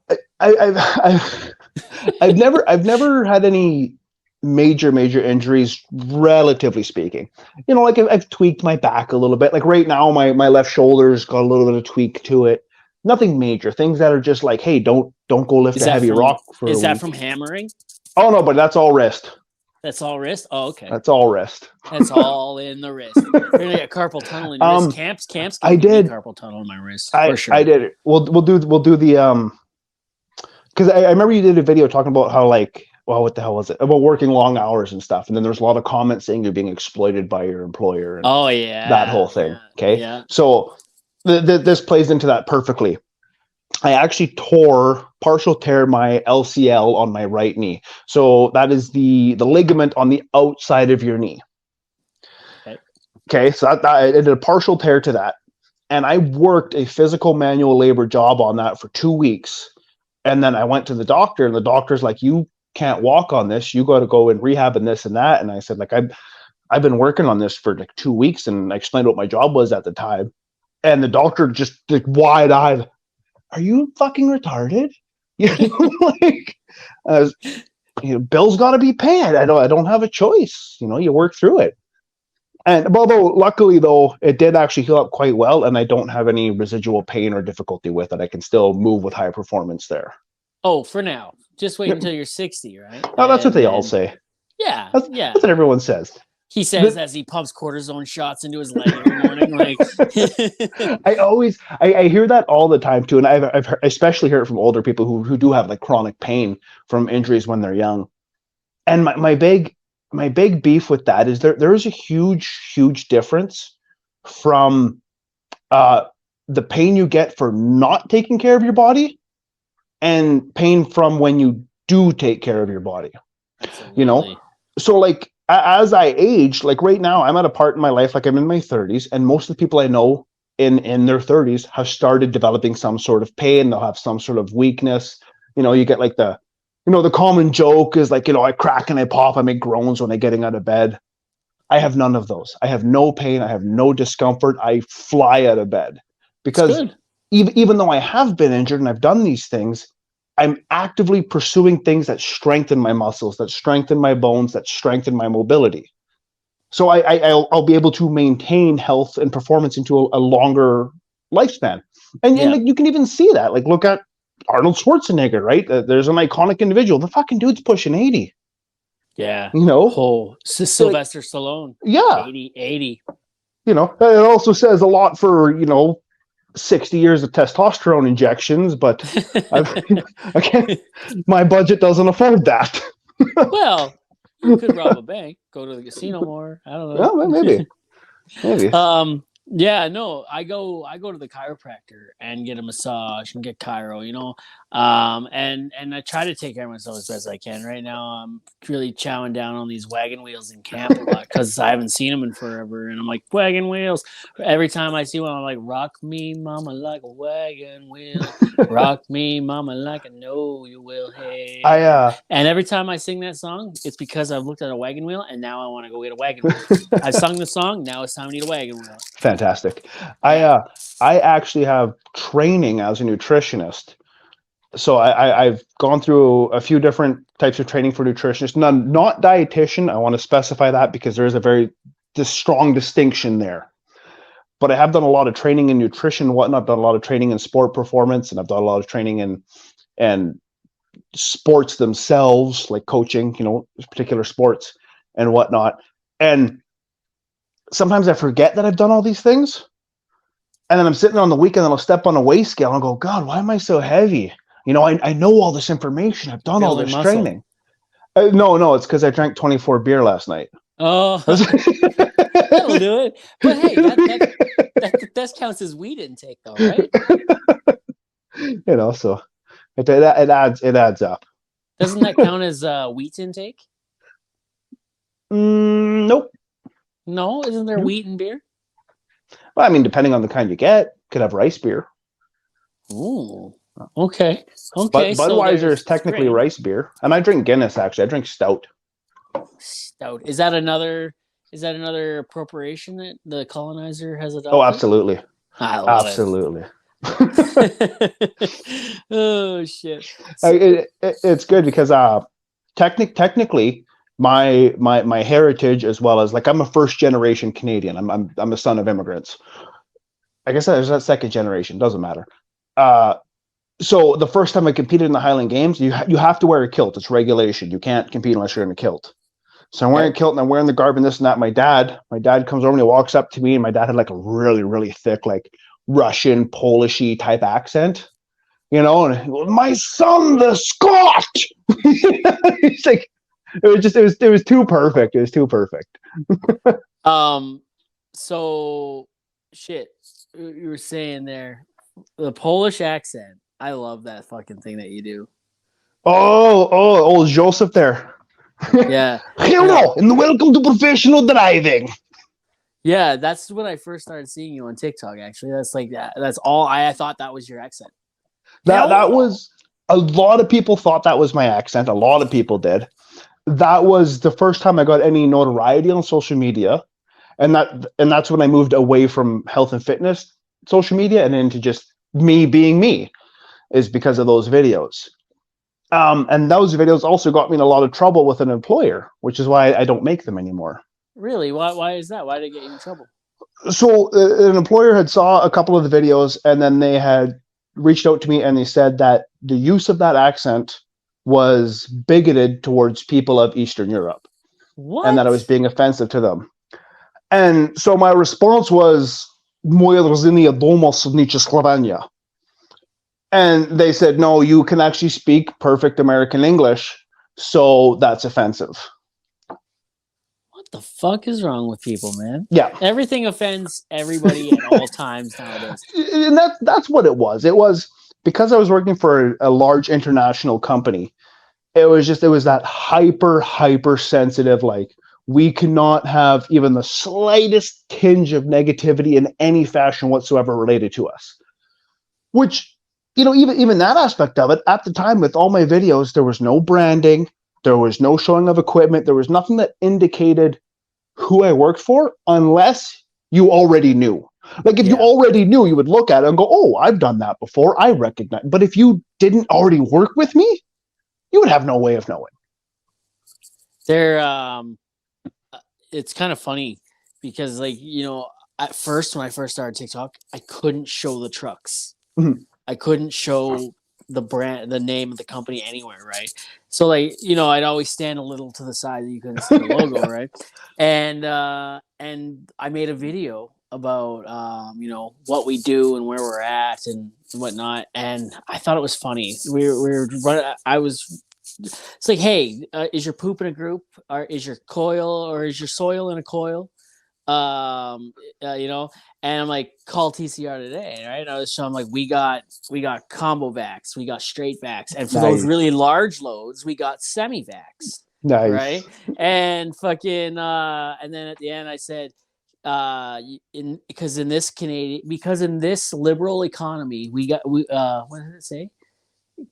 Speaker 2: I've never had any major injuries, relatively speaking. You know, like I've tweaked my back a little bit. Like right now, my left shoulder's got a little bit of tweak to it. Nothing major. Things that are just like, hey, don't go lift
Speaker 1: Is
Speaker 2: a
Speaker 1: that
Speaker 2: heavy
Speaker 1: from
Speaker 2: rock for a
Speaker 1: is that
Speaker 2: week.
Speaker 1: from hammering?
Speaker 2: Oh no, but that's all wrist.
Speaker 1: That's all wrist? Oh, okay.
Speaker 2: That's all wrist.
Speaker 1: That's all in the wrist. You're gonna get carpal tunnel in your wrist. Camps
Speaker 2: I
Speaker 1: can give me
Speaker 2: did.
Speaker 1: carpal tunnel in my wrist for sure.
Speaker 2: I did it. We'll do the because I remember you did a video talking about how like, well, what the hell was it about working long hours and stuff, and then there's a lot of comments saying you're being exploited by your employer and
Speaker 1: Oh yeah,
Speaker 2: that whole thing.
Speaker 1: yeah,
Speaker 2: Okay,
Speaker 1: yeah.
Speaker 2: so this plays into that perfectly. I actually partial tear my LCL on my right knee. So that is the ligament on the outside of your knee. Okay, so that I did a partial tear to that. And I worked a physical manual labor job on that for 2 weeks. And then I went to the doctor, and the doctor's like, you can't walk on this. You got to go and rehab and this and that. And I said, like, I've been working on this for like 2 weeks, and I explained what my job was at the time. And the doctor just like wide eyed, are you fucking retarded? You know, like, bills got to be paid. I don't have a choice. You know, you work through it. And although luckily though, it did actually heal up quite well, and I don't have any residual pain or difficulty with it. I can still move with high performance there.
Speaker 1: Oh, for now. Just wait until you're 60, right?
Speaker 2: Oh, that's what they all say.
Speaker 1: Yeah,
Speaker 2: that's what everyone says.
Speaker 1: He says as he pumps cortisone shots into his leg every morning. Like,
Speaker 2: I hear that all the time too, and I've heard, especially heard it from older people who do have like chronic pain from injuries when they're young. And my big beef with that is there is a huge difference from the pain you get for not taking care of your body and pain from when you do take care of your body. Absolutely. You know, so like as I age, like right now, I'm at a part in my life, like I'm in my 30s, and most of the people I know in their 30s have started developing some sort of pain. They'll have some sort of weakness. You know, you get like the common joke is like, I crack and I pop, I make groans when I'm getting out of bed. I have none of those. I have no pain. I have no discomfort. I fly out of bed because even though I have been injured and I've done these things, I'm actively pursuing things that strengthen my muscles, that strengthen my bones, that strengthen my mobility. So I'll be able to maintain health and performance into a longer lifespan. And like you can even see that. Like look at Arnold Schwarzenegger, right? There's an iconic individual. The fucking dude's pushing 80.
Speaker 1: Yeah.
Speaker 2: You know?
Speaker 1: Oh, Sylvester Stallone.
Speaker 2: Yeah.
Speaker 1: 80.
Speaker 2: You know, it also says a lot for, 60 years of testosterone injections, but my budget doesn't afford that.
Speaker 1: Well, you could rob a bank, go to the casino more. I don't know.
Speaker 2: Well, maybe.
Speaker 1: Yeah, no, I go to the chiropractor and get a massage and get chiro, and I try to take care of myself as best I can. Right now, I'm really chowing down on these wagon wheels in camp a lot because I haven't seen them in forever, and I'm like, wagon wheels. Every time I see one, I'm like, rock me, mama, like a wagon wheel. Rock me, mama, like I know you will. Hey. And every time I sing that song, it's because I've looked at a wagon wheel, and now I want to go get a wagon wheel. I've sung the song, now it's time to need a wagon wheel.
Speaker 2: Fantastic. I actually have training as a nutritionist. So I've gone through a few different types of training for nutritionists. Not dietitian. I want to specify that because there is a strong distinction there. But I have done a lot of training in nutrition and whatnot. I've done a lot of training in sport performance, and I've done a lot of training in sports themselves, like coaching, particular sports and whatnot. And sometimes I forget that I've done all these things. And then I'm sitting on the weekend and I'll step on a weigh scale and go, God, why am I so heavy? I know all this information. I've done all this training. No, it's because I drank 24 beer last night.
Speaker 1: Oh, that'll do it. But hey, that counts as weed intake, though, right?
Speaker 2: So it adds up.
Speaker 1: Doesn't that count as wheat intake?
Speaker 2: Nope.
Speaker 1: No, isn't there wheat in beer?
Speaker 2: Well, I mean, depending on the kind you get, could have rice beer.
Speaker 1: Ooh. Okay.
Speaker 2: But
Speaker 1: Okay. So
Speaker 2: Budweiser is
Speaker 1: there's
Speaker 2: technically
Speaker 1: strain.
Speaker 2: rice beer, and I drink Guinness. Actually, I drink stout.
Speaker 1: Stout. Is that another? Is that another appropriation that the colonizer has
Speaker 2: Oh,
Speaker 1: adopted?
Speaker 2: absolutely,
Speaker 1: I love it.
Speaker 2: absolutely.
Speaker 1: Oh shit. So,
Speaker 2: It's good because technically my heritage, as well as, like, I'm a first generation Canadian. I'm a son of immigrants. I guess there's that second generation, doesn't matter. Uh, so the first time I competed in the Highland Games, you have to wear a kilt. It's regulation. You can't compete unless you're in a kilt. So I'm wearing
Speaker 1: okay.
Speaker 2: a kilt and I'm wearing the garb and this and that. My dad comes over and he walks up to me, and my dad had like a really, really thick, like Russian, Polishy type accent, and he goes, "My son, the Scot." He's like, it was too perfect. It was too perfect.
Speaker 1: Um. So, shit. You were saying there the Polish accent. I love that fucking thing that you do.
Speaker 2: Old Joseph there.
Speaker 1: Yeah. No.
Speaker 2: Hello and welcome to professional driving.
Speaker 1: Yeah, that's when I first started seeing you on TikTok. Actually, that's like that. That's all I thought that was your accent.
Speaker 2: That
Speaker 1: Hello.
Speaker 2: was a lot of people thought that was my accent. A lot of people did. That was the first time I got any notoriety on social media, and that's when I moved away from health and fitness social media and into just me being me, is because of those videos. And those videos also got me in a lot of trouble with an employer, which is why I don't make them anymore.
Speaker 1: Really? Why is that? Why did it get you in trouble?
Speaker 2: So an employer had saw a couple of the videos, and then they had reached out to me and they said that the use of that accent was bigoted towards people of Eastern Europe, and that I
Speaker 1: What?
Speaker 2: was being offensive to them. And so my response was, "Moje rozumienie domus v Slovenia." And they said, "No, you can actually speak perfect American English, so that's offensive."
Speaker 1: What the fuck is wrong with people, man?
Speaker 2: Yeah,
Speaker 1: Everything offends everybody at all times nowadays.
Speaker 2: and that's what it was. It was because I was working for a large international company. It was that hyper sensitive, like, we cannot have even the slightest tinge of negativity in any fashion whatsoever related to us. Which, even that aspect of it, at the time, with all my videos, there was no branding, there was no showing of equipment, there was nothing that indicated who I worked for, unless you already knew. Like, if you
Speaker 1: Yeah.
Speaker 2: already knew, you would look at it and go, "Oh, I've done that before. I recognize." But if you didn't already work with me, you would have no way of knowing.
Speaker 1: They're it's kind of funny because, like, at first when I first started TikTok, I couldn't show the trucks.
Speaker 2: Mhm.
Speaker 1: I couldn't show the brand, the name of the company anywhere, right? So, like, I'd always stand a little to the side that you couldn't see the logo, right? And I made a video about what we do and where we're at and whatnot, and I thought it was funny. We were running. I was. It's like, hey, is your poop in a group, or is your coil, or is your soil in a coil? um you know and I'm like, call TCR today, right? I was showing, like, we got combo vacs, we got straight vacs, and for those
Speaker 2: Nice.
Speaker 1: really large loads we got semi vacs,
Speaker 2: Nice.
Speaker 1: right? And fucking and then at the end I said, in because in this Canadian because in this liberal economy we what did it say?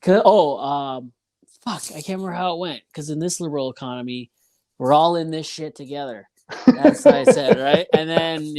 Speaker 1: Fuck, I can't remember how it went. Because in this liberal economy, we're all in this shit together. That's what I said, right? And then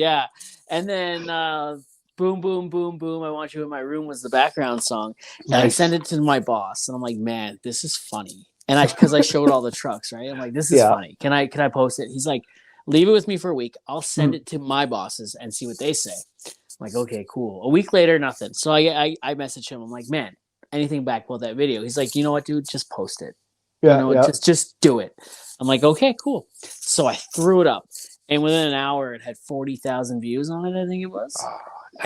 Speaker 1: boom, boom, boom, boom. I Want You in My Room was the background song, and I sent
Speaker 2: Nice.
Speaker 1: it to my boss, and I'm like, man, this is funny. And because I showed all the trucks, right? I'm like, this is
Speaker 2: Yeah.
Speaker 1: funny. Can I post it? He's like, leave it with me for a week. I'll send
Speaker 2: Mhm.
Speaker 1: it to my bosses and see what they say. I'm like, okay, cool. A week later, nothing. So I messaged him. I'm like, man, anything back about that video? He's like, you know what, dude, just post it.
Speaker 2: Yeah. Yeah.
Speaker 1: Just do it. I'm like, okay, cool. So I threw it up, and within an hour, it had 40,000 views on it. I think it was.
Speaker 2: Oh,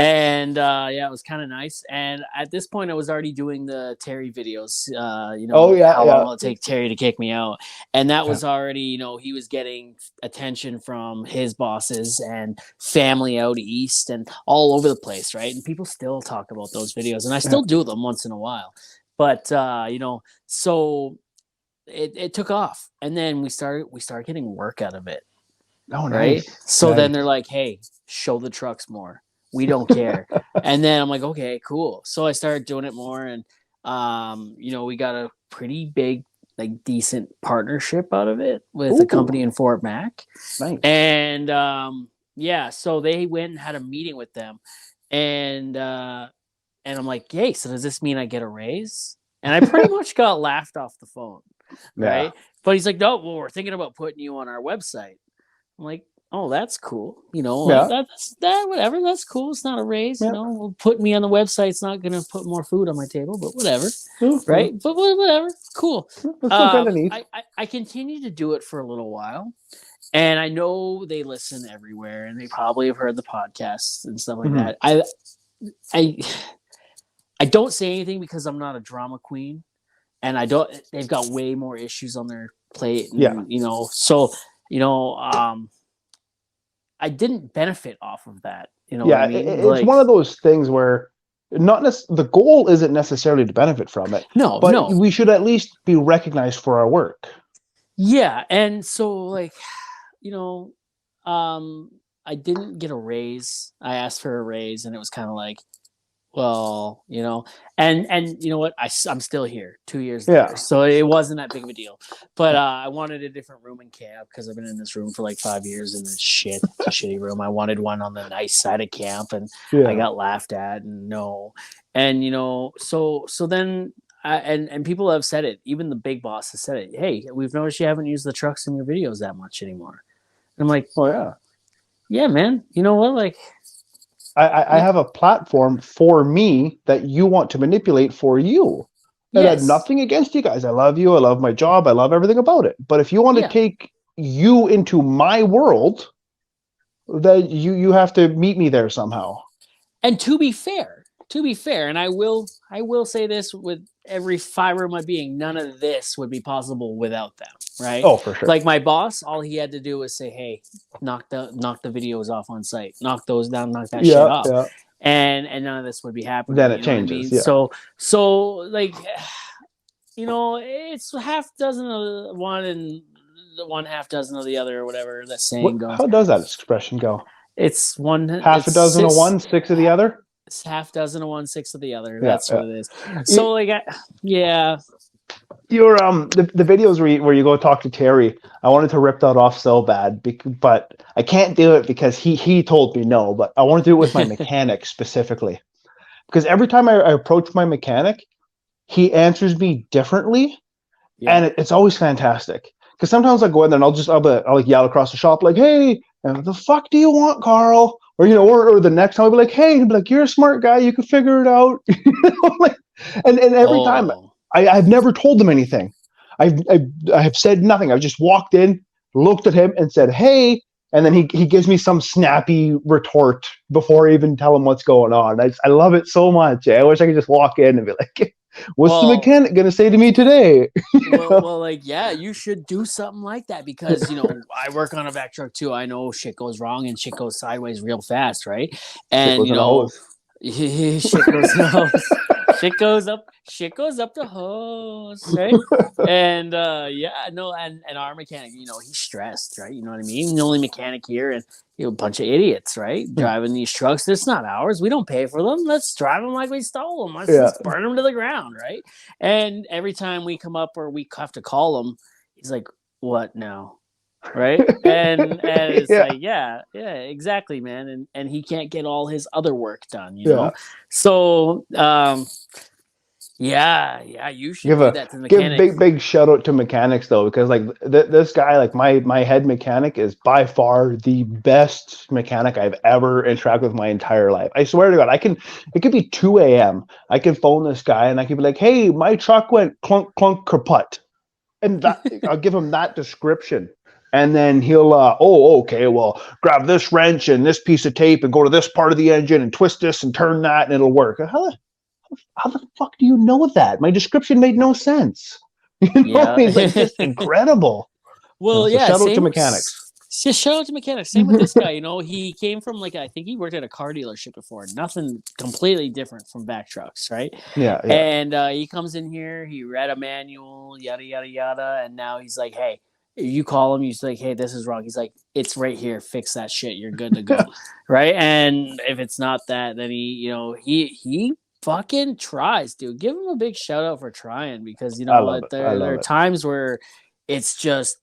Speaker 1: And yeah, it was kind of nice. And at this point, I was already doing the Terry videos.
Speaker 2: oh yeah.
Speaker 1: How long
Speaker 2: Yeah.
Speaker 1: will it take Terry to kick me out? And that
Speaker 2: Yeah.
Speaker 1: was already, he was getting attention from his bosses and family out east and all over the place, right? And people still talk about those videos, and I
Speaker 2: Yeah.
Speaker 1: still do them once in a while. But so it took off, and then we started getting work out of it,
Speaker 2: Oh,
Speaker 1: right?
Speaker 2: nice.
Speaker 1: So then they're
Speaker 2: Nice.
Speaker 1: like, hey, show the trucks more. We don't care. And then I'm like, okay, cool. So I started doing it more, and we got a pretty big, like, decent partnership out of it with a
Speaker 2: Ooh,
Speaker 1: company in Fort Mac.
Speaker 2: nice.
Speaker 1: And yeah, so they went and had a meeting with them, and I'm like, yay, so does this mean I get a raise? And I pretty much got laughed off the phone,
Speaker 2: Yeah.
Speaker 1: right? But he's like, no, well, we're thinking about putting you on our website. I'm like, oh, that's cool. Like
Speaker 2: Yeah.
Speaker 1: that, whatever. That's cool. It's not a raise.
Speaker 2: Yeah.
Speaker 1: Well, put me on the website. It's not going to put more food on my table, but whatever.
Speaker 2: Mhm.
Speaker 1: Right. But whatever. Cool.
Speaker 2: That's still kind of neat.
Speaker 1: I continued to do it for a little while. And I know they listen everywhere, and they probably have heard the podcasts and stuff like
Speaker 2: Mhm.
Speaker 1: that. I I don't say anything because I'm not a drama queen, and I don't. They've got way more issues on their plate,
Speaker 2: Yeah.
Speaker 1: and so you know, I didn't benefit off of that. You know what I
Speaker 2: Yeah.
Speaker 1: mean?
Speaker 2: It's
Speaker 1: Like,
Speaker 2: one of those things where the goal isn't necessarily to benefit from it,
Speaker 1: no,
Speaker 2: but
Speaker 1: no,
Speaker 2: we should at least be recognized for our work.
Speaker 1: yeah, and so, like, you know, um, I didn't get a raise. I asked for a raise, and it was kind of like, well, and you know what? I'm still here 2 years later,
Speaker 2: Yeah.
Speaker 1: so it wasn't that big of a deal. But I wanted a different room in camp because I've been in this room for like 5 years, and it's shit. It's a shitty room. I wanted one on the nice side of camp, and I
Speaker 2: Yeah.
Speaker 1: got laughed at, and no, and so then. And people have said it. Even the big boss has said it. Hey, we've noticed you haven't used the trucks in your videos that much anymore. And I'm like,
Speaker 2: Oh yeah.
Speaker 1: yeah, man. You know what? Like,
Speaker 2: I
Speaker 1: yeah,
Speaker 2: have a platform for me that you want to manipulate for you. And I had
Speaker 1: yes,
Speaker 2: nothing against you guys. I love you. I love my job. I love everything about it. But if you want to
Speaker 1: yeah.
Speaker 2: take you into my world, then you have to meet me there somehow.
Speaker 1: And to be fair, and I will say this with every fiber of my being, none of this would be possible without them, right?
Speaker 2: Oh, for sure.
Speaker 1: Like, my boss, all he had to do was say, hey, knock the videos off on site, knock those down, knock that shit
Speaker 2: Yeah,
Speaker 1: off.
Speaker 2: yeah.
Speaker 1: And none of this would be happening,
Speaker 2: Then
Speaker 1: you
Speaker 2: it
Speaker 1: know what I
Speaker 2: changes.
Speaker 1: mean?
Speaker 2: Yeah.
Speaker 1: So like, it's half dozen of one and the one half dozen of the other, or whatever that saying
Speaker 2: What?
Speaker 1: goes.
Speaker 2: How does that expression go?
Speaker 1: It's one,
Speaker 2: Half a
Speaker 1: it's
Speaker 2: dozen of
Speaker 1: six,
Speaker 2: one, six of the other.
Speaker 1: it's half dozen of one, six of the other.
Speaker 2: Yeah,
Speaker 1: That's
Speaker 2: yeah.
Speaker 1: what it is. So, like, yeah,
Speaker 2: Your the videos where you go talk to Terry, I wanted to rip that off so bad, but I can't do it because he told me no. But I want to do it with my mechanic specifically because every time I approach my mechanic, he answers me differently,
Speaker 1: yeah.
Speaker 2: and it's always fantastic. Because sometimes I go in there and I'll like yell across the shop like, "Hey, the fuck do you want, Karl?" Or or the next time I'll be like, "Hey," he'll be like, "You're a smart guy, you can figure it out." Like, and every time
Speaker 1: Oh,
Speaker 2: I've never told them anything. I have said nothing. I've just walked in, looked at him, and said, "Hey," and then he gives me some snappy retort before I even tell him what's going on. I love it so much. I wish I could just walk in and be like, "What's the
Speaker 1: well,
Speaker 2: mechanic gonna say to me today?"
Speaker 1: like, yeah, you should do something like that because I work on a vac truck too. I know shit goes wrong and shit goes sideways real fast, right?
Speaker 2: Shit
Speaker 1: And
Speaker 2: goes in a hose.
Speaker 1: shit goes in the hose. Shit goes up the hose, right? And yeah, no, and our mechanic, he's stressed, right? You know what I mean? He's the only mechanic here, and a bunch of idiots, right? Driving these trucks. It's not ours. We don't pay for them. Let's drive them like we stole them. Let's
Speaker 2: Yeah.
Speaker 1: just burn them to the ground, right? And every time we come up or we have to call him, he's like, "What now?" Right? And it's
Speaker 2: Yeah.
Speaker 1: like, yeah, exactly, man. And he can't get all his other work done,
Speaker 2: Yeah.
Speaker 1: So yeah, you should do that to the
Speaker 2: Give
Speaker 1: mechanic.
Speaker 2: big shout out to mechanics though, because like this guy, like my head mechanic, is by far the best mechanic I've ever interacted with my entire life. I swear to God, it could be 2 a.m. I can phone this guy and I could be like, "Hey, my truck went clunk clunk kaput," and I'll give him that description. And then he'll, oh, okay, well, grab this wrench and this piece of tape and go to this part of the engine and twist this and turn that and it'll work. How the fuck do you know that? My description made no sense.
Speaker 1: Yeah.
Speaker 2: He's like just incredible.
Speaker 1: Well,
Speaker 2: So
Speaker 1: yeah,
Speaker 2: shout out to
Speaker 1: same.
Speaker 2: mechanics.
Speaker 1: Shout out to mechanics. Same with this guy. He came from, like, I think he worked at a car dealership before. Nothing completely different from back trucks, right?
Speaker 2: Yeah, yeah.
Speaker 1: And he comes in here. He read a manual, yada yada yada, and now he's like, "Hey, You call him, you say, hey, this is wrong. He's like, it's right here. Fix that shit. You're good to go. Right. And if it's not that, then he fucking tries, dude. Give him a big shout out for trying, because you
Speaker 2: I
Speaker 1: know
Speaker 2: love
Speaker 1: what?
Speaker 2: it. I
Speaker 1: There
Speaker 2: love
Speaker 1: are
Speaker 2: it.
Speaker 1: times where it's just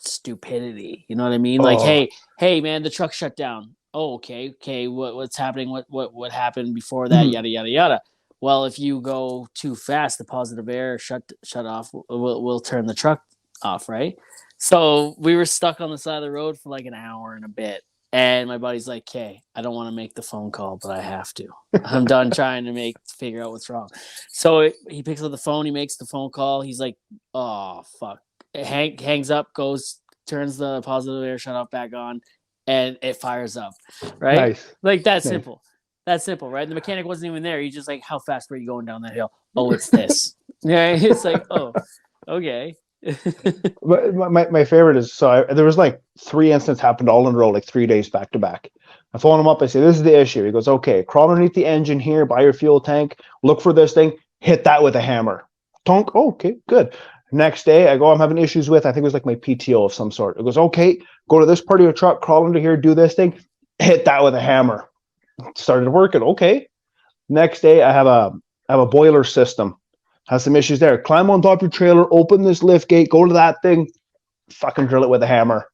Speaker 1: stupidity. You know what I mean? Like,
Speaker 2: Oh,
Speaker 1: hey, man, the truck shut down. Oh, okay. What's happening? What happened before that?
Speaker 2: mhm.
Speaker 1: Yada yada yada. Well, if you go too fast, the positive air shut off will turn the truck off, right? So we were stuck on the side of the road for like an hour and a bit. And my buddy's like, "Okay, I don't want to make the phone call, but I have to. I'm done trying to figure out what's wrong." So he picks up the phone, he makes the phone call. He's like, "Oh fuck!" Hangs up, goes, turns the positive air shut off back on, and it fires up. Right,
Speaker 2: Nice.
Speaker 1: like that
Speaker 2: Nice.
Speaker 1: simple. That's simple, right? The mechanic wasn't even there. He's just like, "How fast were you going down that hill?" Oh, it's this. Yeah, it's like, oh, okay.
Speaker 2: But my favorite is, there was like 3 incidents happened all in a row, like 3 days back to back. I phone him up. I say, this is the issue. He goes, okay, crawl underneath the engine here by your fuel tank, look for this thing, hit that with a hammer. Tonk. Oh, okay, good. Next day, I go, I'm having issues with, I think it was like my PTO of some sort. It goes, okay, go to this part of your truck, crawl under here, do this thing, hit that with a hammer. Started working. Okay. Next day, I have a boiler system. Has some issues there. Climb on top of your trailer, open this lift gate, go to that thing, fucking drill it with a hammer.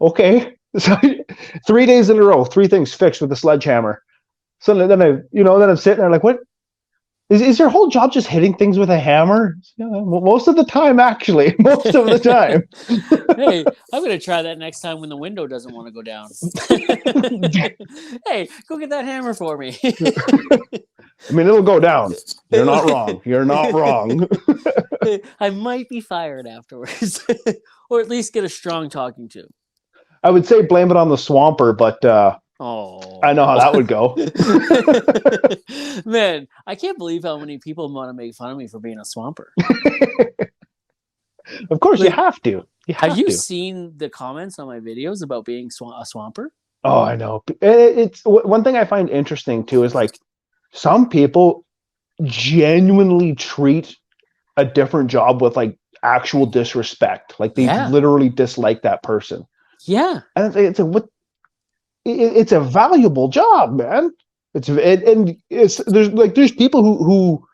Speaker 2: Okay. So 3 days in a row, three things fixed with a sledgehammer. So then I'm sitting there like, what? Is your whole job just hitting things with a hammer? Yeah, most of the time, actually. Most of the time.
Speaker 1: Hey, I'm gonna try that next time when the window doesn't want to go down. Hey, go get that hammer for me.
Speaker 2: I mean, it'll go down. You're not wrong. You're not wrong.
Speaker 1: I might be fired afterwards, or at least get a strong talking to.
Speaker 2: I would say blame it on the swamper, but
Speaker 1: Oh,
Speaker 2: I know how that would go.
Speaker 1: man, I can't believe how many people want to make fun of me for being a swamper.
Speaker 2: Of course, you
Speaker 1: Like,
Speaker 2: have to. You
Speaker 1: have
Speaker 2: have
Speaker 1: you
Speaker 2: to.
Speaker 1: seen the comments on my videos about being a swamper?
Speaker 2: Oh, I know. It's one thing I find interesting too is like some people genuinely treat a different job with like actual disrespect. Like they
Speaker 1: Yeah,
Speaker 2: literally dislike that person.
Speaker 1: yeah,
Speaker 2: And it's a valuable job, man. And there's people who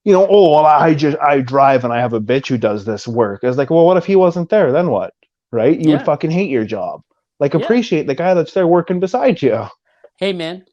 Speaker 2: oh well, I drive and I have a bitch who does this work. It's like, well, what if he wasn't there? Then what? Right? You would
Speaker 1: yeah,
Speaker 2: fucking hate your job. Like
Speaker 1: yeah.
Speaker 2: appreciate the guy that's there working beside you.
Speaker 1: Hey, man,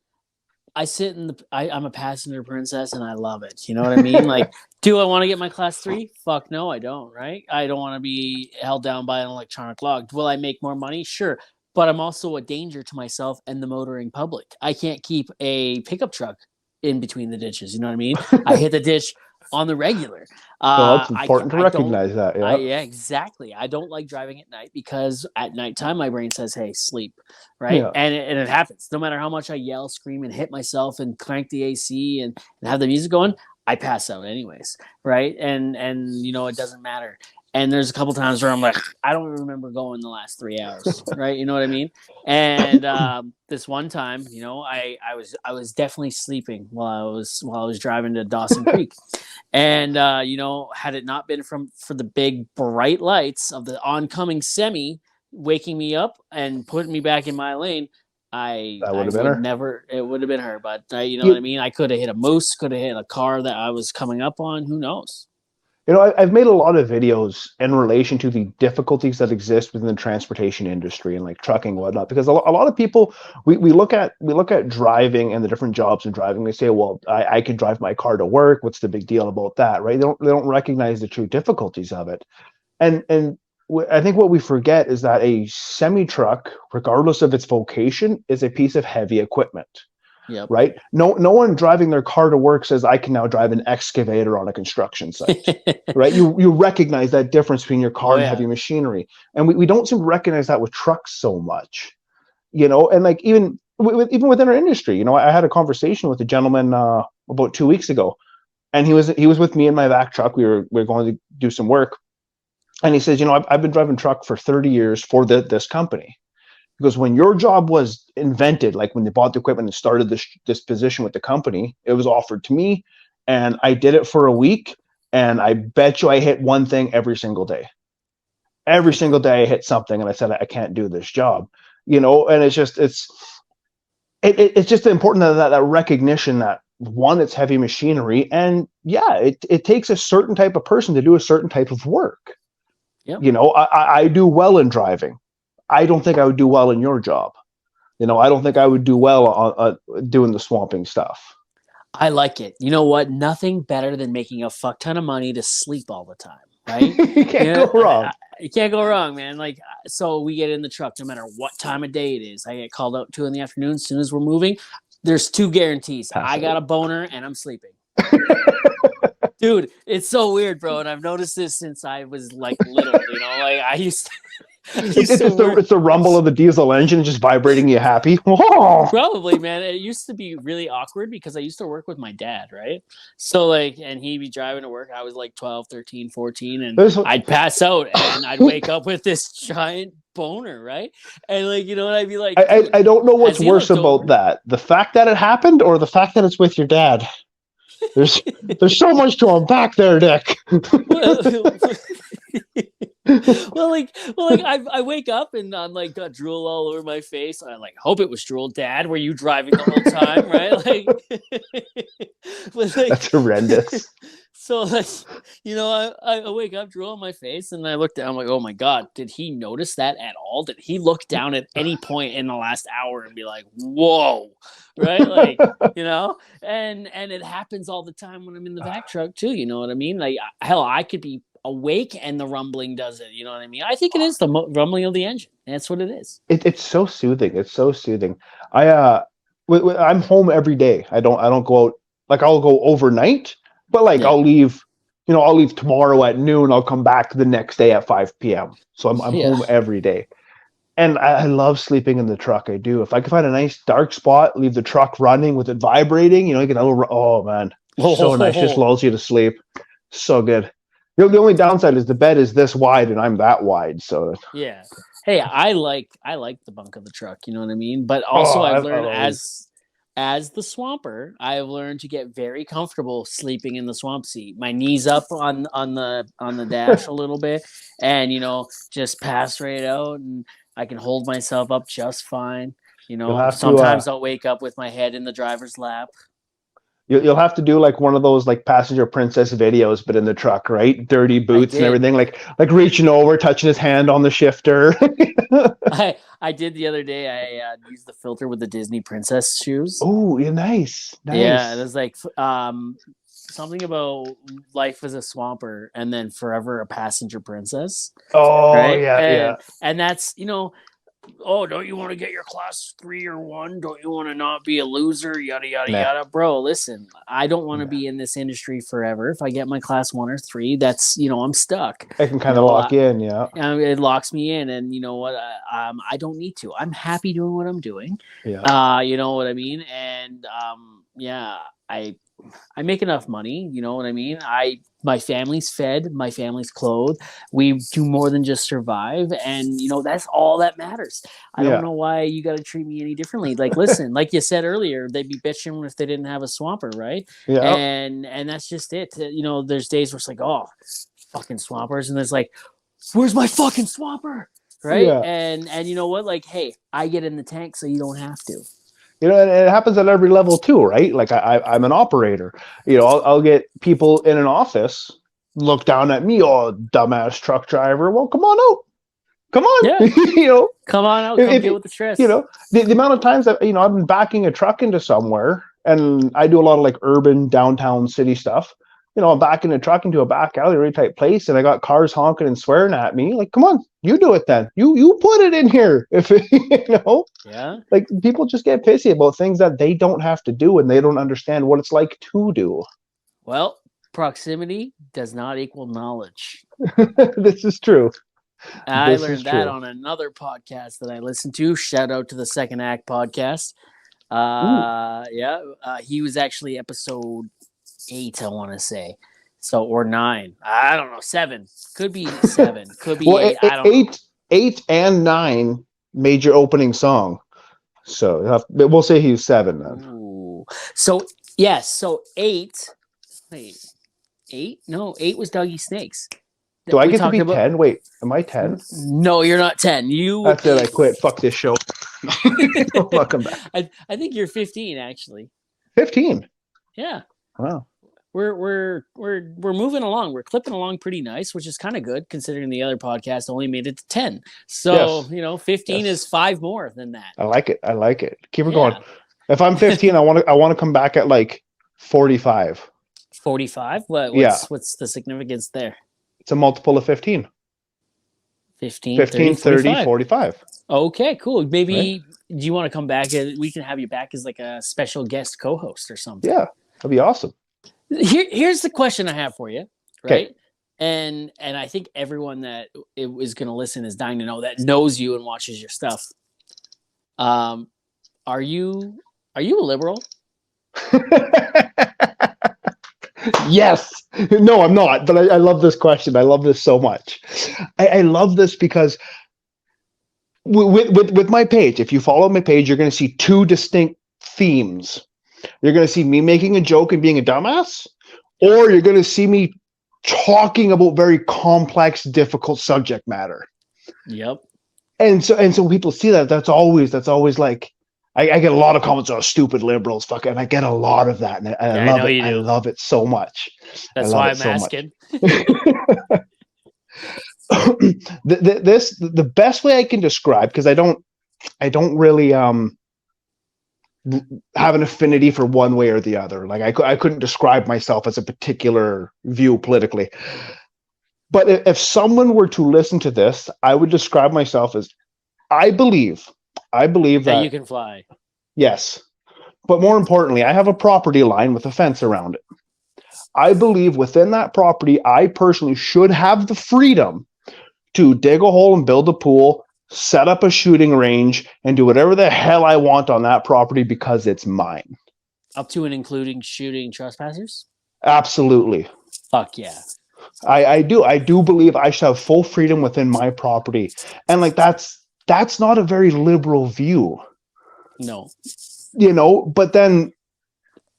Speaker 1: I'm a passenger princess and I love it. You know what I mean? Like, do I want to get my class 3? Fuck no, I don't, right? I don't want to be held down by an electronic log. Will I make more money? Sure. But I'm also a danger to myself and the motoring public. I can't keep a pickup truck in between the ditches. You know what I mean? I hit the ditch on the regular.
Speaker 2: Well, it's
Speaker 1: I
Speaker 2: important to
Speaker 1: I don't.
Speaker 2: recognize that. Yeah.
Speaker 1: Yeah, exactly. I don't like driving at night because at nighttime my brain says, "Hey, sleep," right?
Speaker 2: Yeah.
Speaker 1: And it happens. No matter how much I yell, scream, and hit myself and crank the AC and have the music going, I pass out anyways, right? And it doesn't matter. And there's a couple times where I'm like, I don't remember going the last 3 hours, right? You know what I mean? And this one time, I was definitely sleeping while I was driving to Dawson Creek, and had it not been for the big bright lights of the oncoming semi waking me up and putting me back in my lane, I
Speaker 2: That would
Speaker 1: I
Speaker 2: have been
Speaker 1: would
Speaker 2: her.
Speaker 1: never. It would have been her, but you know what I
Speaker 2: You,
Speaker 1: mean. I could have hit a moose, could have hit a car that I was coming up on. Who knows?
Speaker 2: I've made a lot of videos in relation to the difficulties that exist within the transportation industry and like trucking and whatnot, because a lot of people we look at driving and the different jobs in driving. They say, well, I can drive my car to work. What's the big deal about that, right? They don't recognize the true difficulties of it. And I think what we forget is that a semi truck, regardless of its vocation, is a piece of heavy equipment,
Speaker 1: Yep.
Speaker 2: right? No one driving their car to work says I can now drive an excavator on a construction site, right? You recognize that difference between your car
Speaker 1: Oh
Speaker 2: and
Speaker 1: yeah.
Speaker 2: heavy machinery, and we don't seem to recognize that with trucks so much, and like even within our industry, I had a conversation with a gentleman about 2 weeks ago, and he was with me in my vac truck. We were going to do some work, and he says, I've been driving truck for 30 years for this company. Because when your job was invented, like when they bought the equipment and started this position with the company, it was offered to me, and I did it for a week, and I bet you I hit one thing every single day. every single day I hit something and I said, I can't do this job, and it's just important that recognition that, one, it's heavy machinery, and it takes a certain type of person to do a certain type of work.
Speaker 1: Yep.
Speaker 2: I do well in driving. I don't think I would do well in your job. I don't think I would do well on doing the swamping stuff.
Speaker 1: I like it. You know what? Nothing better than making a fuck ton of money to sleep all the time, right?
Speaker 2: You can't go wrong.
Speaker 1: You can't go wrong, man. Like, so we get in the truck no matter what time of day it is. I get called out 2 in the afternoon as soon as we're moving. There's 2 guarantees. I got a boner and I'm sleeping. Dude, it's so weird, bro. And I've noticed this since I was like little, like I used to.
Speaker 2: It's the rumble of the diesel engine just vibrating you happy. Whoa!
Speaker 1: Probably, man. It used to be really awkward because I used to work with my dad, right? So and he'd be driving to work. I was like 12, 13, 14, and I'd pass out and I'd wake up with this giant boner, right? And I'd be like,
Speaker 2: I don't know what's worse about that. The fact that it happened or the fact that it's with your dad. There's so much to unpack there, Dick.
Speaker 1: I wake up and I'm like got drool all over my face. And I'm like, hope it was drool. Dad, were you driving the whole time, right?
Speaker 2: That's horrendous.
Speaker 1: So I wake up, drool on my face, and I look down. I'm like, oh my god, did he notice that at all? Did he look down at any point in the last hour and be like, whoa, right? And it happens all the time when I'm in the vac truck too. You know what I mean? Like, hell, I could be awake and the rumbling does it. You know what I mean? I think it is the rumbling of the engine. That's what it is.
Speaker 2: It's so soothing. It's so soothing. I'm home every day. I don't go out. Like, I'll go overnight, but I'll leave. I'll leave tomorrow at noon. I'll come back the next day at 5 p.m. So I'm home every day, and I love sleeping in the truck. I do. If I can find a nice dark spot, leave the truck running with it vibrating. You get a little. Oh man, so nice. Just lulls you to sleep. So good. The only downside is the bed is this wide and I'm that wide. So
Speaker 1: yeah. Hey, I like the bunk of the truck. You know what I mean? But also, I've learned as the swamper, I've learned to get very comfortable sleeping in the swamp seat. My knees up on the dash a little bit, and just pass right out, and I can hold myself up just fine. Sometimes I'll wake up with my head in the driver's lap.
Speaker 2: You'll have to do like one of those like passenger princess videos, but in the truck, right? Dirty boots and everything, like reaching over, touching his hand on the shifter.
Speaker 1: I did the other day. I used the filter with the Disney princess shoes.
Speaker 2: Oh, yeah, nice.
Speaker 1: Yeah, it was like something about life as a swamper and then forever a passenger princess.
Speaker 2: Oh, right?
Speaker 1: And that's oh, don't you want to get your class 3 or 1? Don't you want to not be a loser? Yada, yada, yada. Bro, listen, I don't want to be in this industry forever. If I get my class 1 or 3, that's, I'm stuck.
Speaker 2: I can kind of lock in, yeah.
Speaker 1: It locks me in. And you know what? I don't need to. I'm happy doing what I'm doing.
Speaker 2: Yeah.
Speaker 1: You know what I mean? And I make enough money, you know what I mean? My family's fed, my family's clothed. We do more than just survive, and that's all that matters. I don't know why you got to treat me any differently. Like, listen, like you said earlier, they'd be bitching if they didn't have a swamper, right?
Speaker 2: Yeah.
Speaker 1: And that's just it. There's days where it's like, oh, fucking swampers, and there's like, where's my fucking swamper, right?
Speaker 2: Yeah.
Speaker 1: And you know what? Like, hey, I get in the tank, so you don't have to.
Speaker 2: And it happens at every level too, right? Like I'm an operator. I'll get people in an office look down at me, oh, dumbass truck driver. Well, come on out. Come on.
Speaker 1: Yeah. Come on out. Come deal with the stress.
Speaker 2: The amount of times that, I've been backing a truck into somewhere, and I do a lot of like urban downtown city stuff. I'm backing a truck into a back alley, really tight place, and I got cars honking and swearing at me. Like, come on, you do it then. You put it in here. If
Speaker 1: Yeah.
Speaker 2: Like, people just get pissy about things that they don't have to do, and they don't understand what it's like to do.
Speaker 1: Well, proximity does not equal knowledge.
Speaker 2: This is true.
Speaker 1: I learned that on another podcast that I listened to. Shout out to the Second Act podcast. He was actually episode 8, I want to say. So, or 9. I don't know. 7. Could be 7. Could be 8. I don't know.
Speaker 2: 8 and 9 made your opening song. So we'll say he's 7 then.
Speaker 1: Ooh. So, yes. So 8. Wait. 8? No, 8 was Dougie Snakes.
Speaker 2: Do I
Speaker 1: we
Speaker 2: get to
Speaker 1: talked
Speaker 2: be
Speaker 1: about
Speaker 2: 10? Wait, am I 10?
Speaker 1: no, you're not 10. You would
Speaker 2: That's it.
Speaker 1: be.
Speaker 2: I quit. Fuck this show. Welcome back.
Speaker 1: I think you're 15 actually.
Speaker 2: 15.
Speaker 1: Yeah.
Speaker 2: Wow.
Speaker 1: We're moving along. We're clipping along pretty nice, which is kind of good considering the other podcast only made it to 10. So,
Speaker 2: Yes.
Speaker 1: 15
Speaker 2: Yes.
Speaker 1: is 5 more than that.
Speaker 2: I like it. I like it. Keep it
Speaker 1: Yeah.
Speaker 2: going. If I'm 15, I want to come back at like 45.
Speaker 1: 45?
Speaker 2: Yeah.
Speaker 1: What's the significance there?
Speaker 2: It's a multiple of 15.
Speaker 1: 15,
Speaker 2: 15, 30,
Speaker 1: 45.
Speaker 2: 45.
Speaker 1: Okay, cool. Maybe
Speaker 2: Right?
Speaker 1: do you want to come back? We can have you back as like a special guest co-host or something.
Speaker 2: Yeah. That'd be awesome.
Speaker 1: Here's the question I have for you, right?
Speaker 2: Okay.
Speaker 1: And I think everyone that is going to listen is dying to know, that knows you and watches your stuff. Are you a liberal?
Speaker 2: Yes. No, I'm not. But I love this question. I love this so much. I love this because with my page, if you follow my page, you're going to see two distinct themes. You're going to see me making a joke and being a dumbass, or you're going to see me talking about very complex, difficult subject matter.
Speaker 1: Yep.
Speaker 2: And so when people see that, that's always like, I get a lot of comments on stupid liberals, fuck, and I get a lot of that, and I love it. I love it so much.
Speaker 1: That's why I'm asking.
Speaker 2: The best way I can describe, because I don't really have an affinity for one way or the other. Like I couldn't describe myself as a particular view politically. But if someone were to listen to this, I would describe myself as I believe that
Speaker 1: you can fly.
Speaker 2: Yes. But more importantly, I have a property line with a fence around it. I believe within that property, I personally should have the freedom to dig a hole and build a pool, set up a shooting range, and do whatever the hell I want on that property because it's mine.
Speaker 1: Up to and including shooting trespassers?
Speaker 2: Absolutely.
Speaker 1: Fuck yeah.
Speaker 2: I do believe I should have full freedom within my property. And like that's not a very liberal view.
Speaker 1: No.
Speaker 2: But then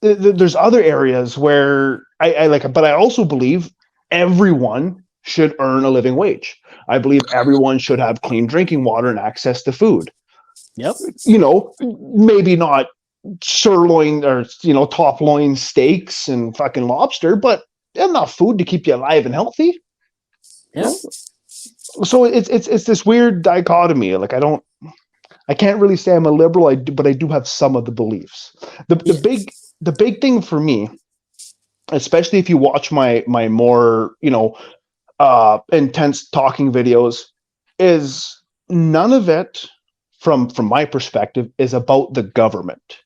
Speaker 2: there's other areas where I like, but I also believe everyone should earn a living wage. I believe everyone should have clean drinking water and access to food.
Speaker 1: Yep.
Speaker 2: Maybe not sirloin or top loin steaks and fucking lobster, but enough food to keep you alive and healthy.
Speaker 1: Yeah.
Speaker 2: So it's this weird dichotomy. Like I can't really say I'm a liberal, but I do have some of the beliefs. The big thing for me, especially if you watch my more intense talking videos, is none of it from my perspective is about the government.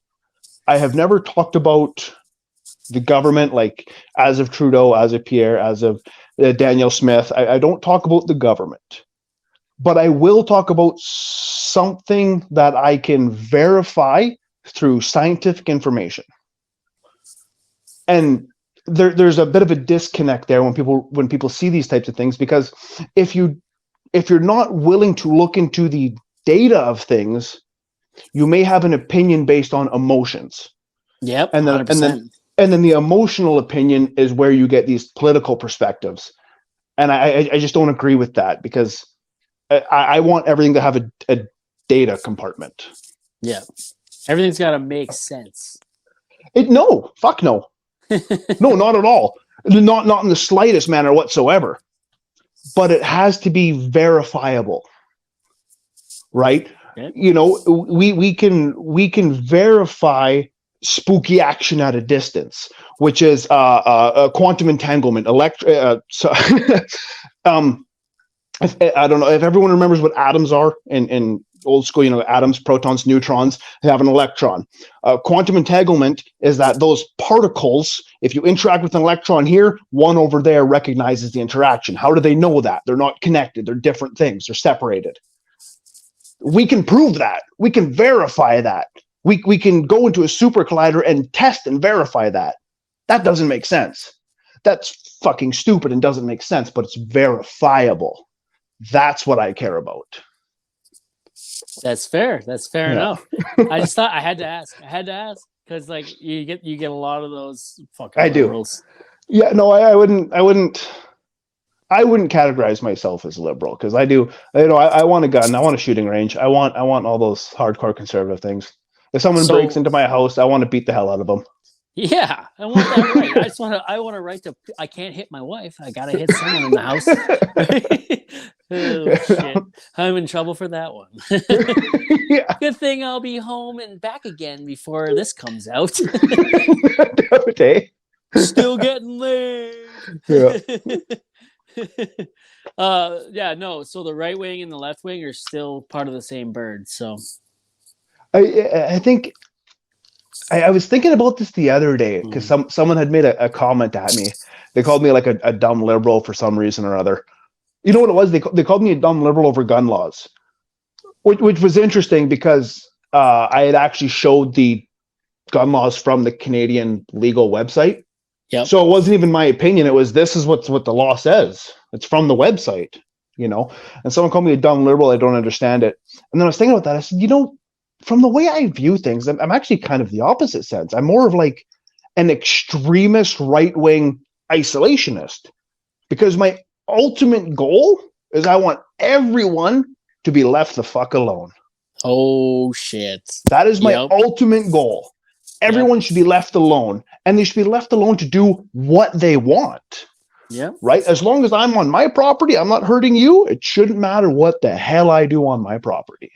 Speaker 2: I have never talked about the government, like as of Trudeau, as of Pierre, as of Daniel Smith. I don't talk about the government, but I will talk about something that I can verify through scientific information. And there's a bit of a disconnect there when people see these types of things, because if you're not willing to look into the data of things, you may have an opinion based on emotions.
Speaker 1: Yep.
Speaker 2: And then the emotional opinion is where you get these political perspectives. And I just don't agree with that, because I want everything to have a data compartment.
Speaker 1: Yeah. Everything's got to make sense.
Speaker 2: No, fuck no. No, not at all. Not in the slightest manner whatsoever. But it has to be verifiable, right? Okay. We can verify spooky action at a distance, which is quantum entanglement. I don't know if everyone remembers what atoms are in old school, atoms, protons, neutrons, they have an electron. Quantum entanglement is that those particles, if you interact with an electron here, one over there recognizes the interaction. How do they know that? They're not connected. They're different things. They're separated. We can prove that. We can verify that. We can go into a super collider and test and verify that. That doesn't make sense. That's fucking stupid and doesn't make sense, but it's verifiable. That's what I care about.
Speaker 1: That's fair. That's fair enough. I just thought I had to ask because like you get a lot of those fucking liberals.
Speaker 2: Yeah, no, I wouldn't. I wouldn't categorize myself as liberal because I do. I want a gun. I want a shooting range. I want all those hardcore conservative things. If someone breaks
Speaker 1: So
Speaker 2: into my house, I want to beat the hell out of them.
Speaker 1: yeah, I want that right. I want a right to. I can't hit my wife. I gotta hit someone in the house. Oh shit! I'm in trouble for that one.
Speaker 2: Yeah.
Speaker 1: Good thing I'll be home and back again before this comes out.
Speaker 2: Okay.
Speaker 1: Still getting laid.
Speaker 2: Yeah.
Speaker 1: Yeah, no. So the right wing and the left wing are still part of the same bird. So
Speaker 2: I think I was thinking about this the other day because someone had made a comment at me. They called me like a dumb liberal for some reason or other. You know what it was? They called me a dumb liberal over gun laws, which was interesting because I had actually showed the gun laws from the Canadian legal website.
Speaker 1: Yep.
Speaker 2: So it wasn't even my opinion. It was this is what the law says. It's from the website, And someone called me a dumb liberal. I don't understand it. And then I was thinking about that. I said, from the way I view things, I'm actually kind of the opposite sense. I'm more of like an extremist right-wing isolationist because my ultimate goal is I want everyone to be left the fuck alone.
Speaker 1: Oh shit.
Speaker 2: That is my ultimate goal. Everyone should be left alone, and they should be left alone to do what they want.
Speaker 1: Yeah.
Speaker 2: Right? As long as I'm on my property, I'm not hurting you. It shouldn't matter what the hell I do on my property.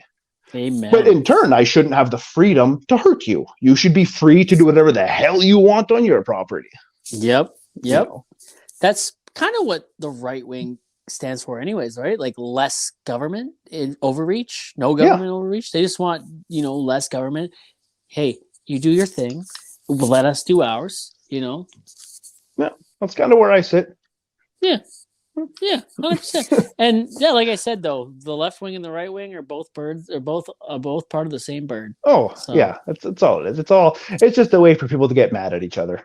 Speaker 1: Amen.
Speaker 2: But in turn, I shouldn't have the freedom to hurt you. You should be free to do whatever the hell you want on your property.
Speaker 1: Yep. That's kind of what the right wing stands for anyways, right? Like less government in overreach, no government overreach. They just want, less government. Hey, you do your thing. Let us do ours,
Speaker 2: Yeah, that's kind of where I sit.
Speaker 1: Yeah, 100%. And yeah, like I said, though, the left wing and the right wing are both birds. Are both part of the same bird.
Speaker 2: Oh, so. Yeah, that's all it is. It's just a way for people to get mad at each other.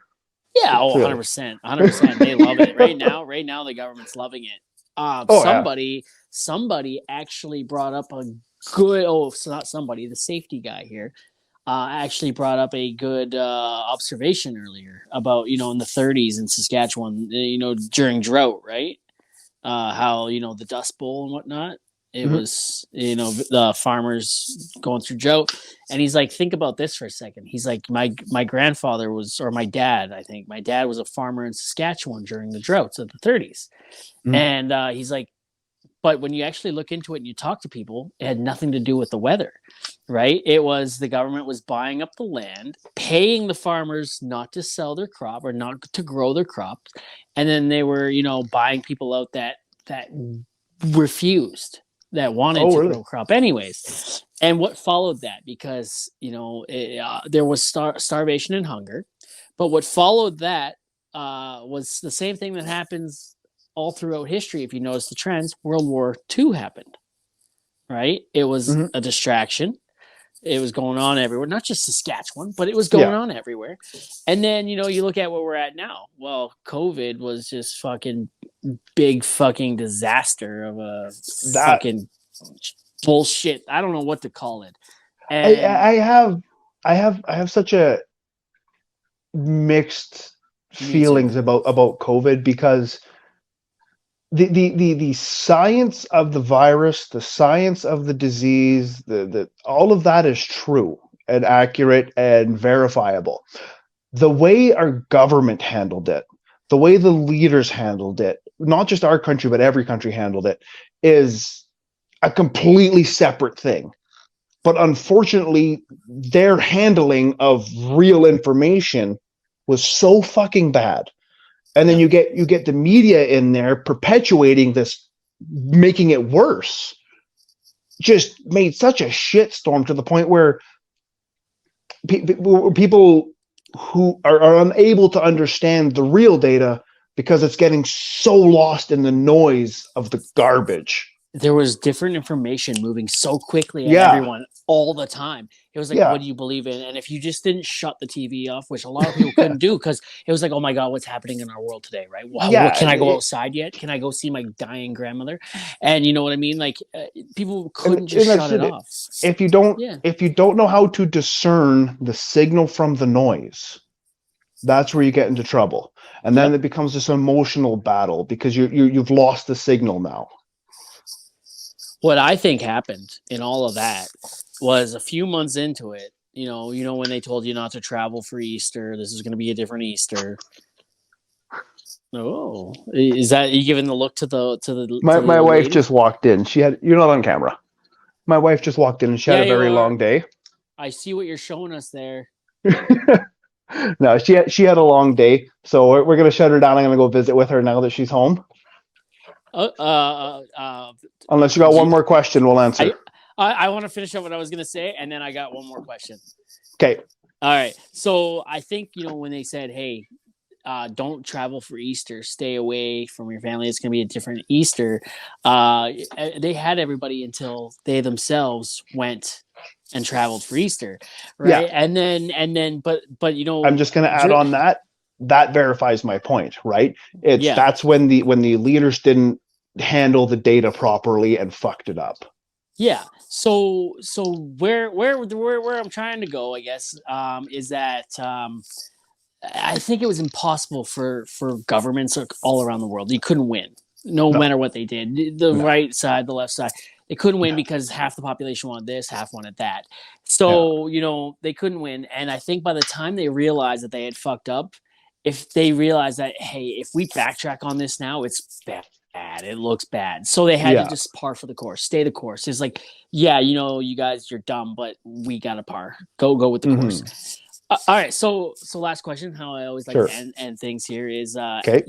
Speaker 1: Yeah, 100%. 100%. They love it. Right now, the government's loving it. Somebody actually brought up a good, so not somebody, the safety guy here, actually brought up a good observation earlier about, in the 30s in Saskatchewan, during drought, right? How, the Dust Bowl and whatnot. It was, the farmers going through drought. And he's like, think about this for a second. He's like, my grandfather was, or my dad, I think, my dad was a farmer in Saskatchewan during the droughts of the 30s. And he's like, but when you actually look into it and you talk to people, it had nothing to do with the weather, right? It was the government was buying up the land, paying the farmers not to sell their crop or not to grow their crops. And then they were, buying people out that refused, that wanted to grow crop anyways. And what followed that, because, there was starvation and hunger. But what followed that was the same thing that happens all throughout history. If you notice the trends, World War II happened, right? It was a distraction. It was going on everywhere, not just Saskatchewan, but it was going on everywhere. And then, you look at where we're at now. Well, COVID was just fucking big fucking disaster of a fucking bullshit. I don't know what to call it. And
Speaker 2: I have such a mixed feelings about COVID because the science of the virus, the science of the disease, the all of that is true and accurate and verifiable. The way our government handled it, the way the leaders handled it, not just our country, but every country handled it, is a completely separate thing. But unfortunately, their handling of real information was so fucking bad. And then you get the media in there perpetuating this, making it worse. Just made such a shitstorm to the point where people who are unable to understand the real data because it's getting so lost in the noise of the garbage.
Speaker 1: There was different information moving so quickly at everyone all the time. It was like, what do you believe in? And if you just didn't shut the TV off, which a lot of people couldn't do, because it was like, oh my God, what's happening in our world today, right? Wow, can I go outside yet? Can I go see my dying grandmother? And you know what I mean? Like people couldn't just shut it off.
Speaker 2: If you don't know how to discern the signal from the noise, That's where you get into trouble. And then
Speaker 1: Yep.
Speaker 2: it becomes this emotional battle because you've lost the signal now.
Speaker 1: What I think happened in all of that was a few months into it. When they told you not to travel for Easter, this is going to be a different Easter. Oh, is that you giving the look to the
Speaker 2: My
Speaker 1: old
Speaker 2: wife
Speaker 1: lady?
Speaker 2: just walked in. You're not on camera. My wife just walked in and she had
Speaker 1: Yeah,
Speaker 2: a
Speaker 1: you
Speaker 2: very
Speaker 1: are.
Speaker 2: long day.
Speaker 1: I see what you're showing us there.
Speaker 2: No, she had a long day, so we're gonna shut her down. I'm gonna go visit with her now that she's home.
Speaker 1: Uh, uh, uh, uh,
Speaker 2: Unless you got one more question, we'll answer.
Speaker 1: I I want to finish up what I was gonna say, and then I got one more question.
Speaker 2: Okay.
Speaker 1: All right. So I think when they said, "Hey, don't travel for Easter. Stay away from your family. It's going to be a different Easter." They had everybody until they themselves went and traveled for Easter,
Speaker 2: Yeah.
Speaker 1: right? But
Speaker 2: I'm just gonna add on that. That verifies my point, right?
Speaker 1: yeah,
Speaker 2: That's when the leaders didn't handle the data properly and fucked it up.
Speaker 1: yeah. So where I'm trying to go, I guess, is that I think it was impossible for governments all around the world. You couldn't win, no
Speaker 2: No,
Speaker 1: matter what they did. The
Speaker 2: no.
Speaker 1: right side, the left side, they couldn't win
Speaker 2: Yeah.
Speaker 1: because half the population wanted this, half wanted that.
Speaker 2: Yeah.
Speaker 1: So they couldn't win. And I think by the time they realized that they had fucked up, if they realized that, hey, if we backtrack on this now, it's bad. It looks bad. So they had to
Speaker 2: Yeah.
Speaker 1: just par for the course, stay the course. It's like, yeah, you guys, you're dumb, but we got to par. Go with the
Speaker 2: Mm-hmm.
Speaker 1: course. All right, so last question. How I always like to
Speaker 2: Sure.
Speaker 1: end things here is,
Speaker 2: Okay.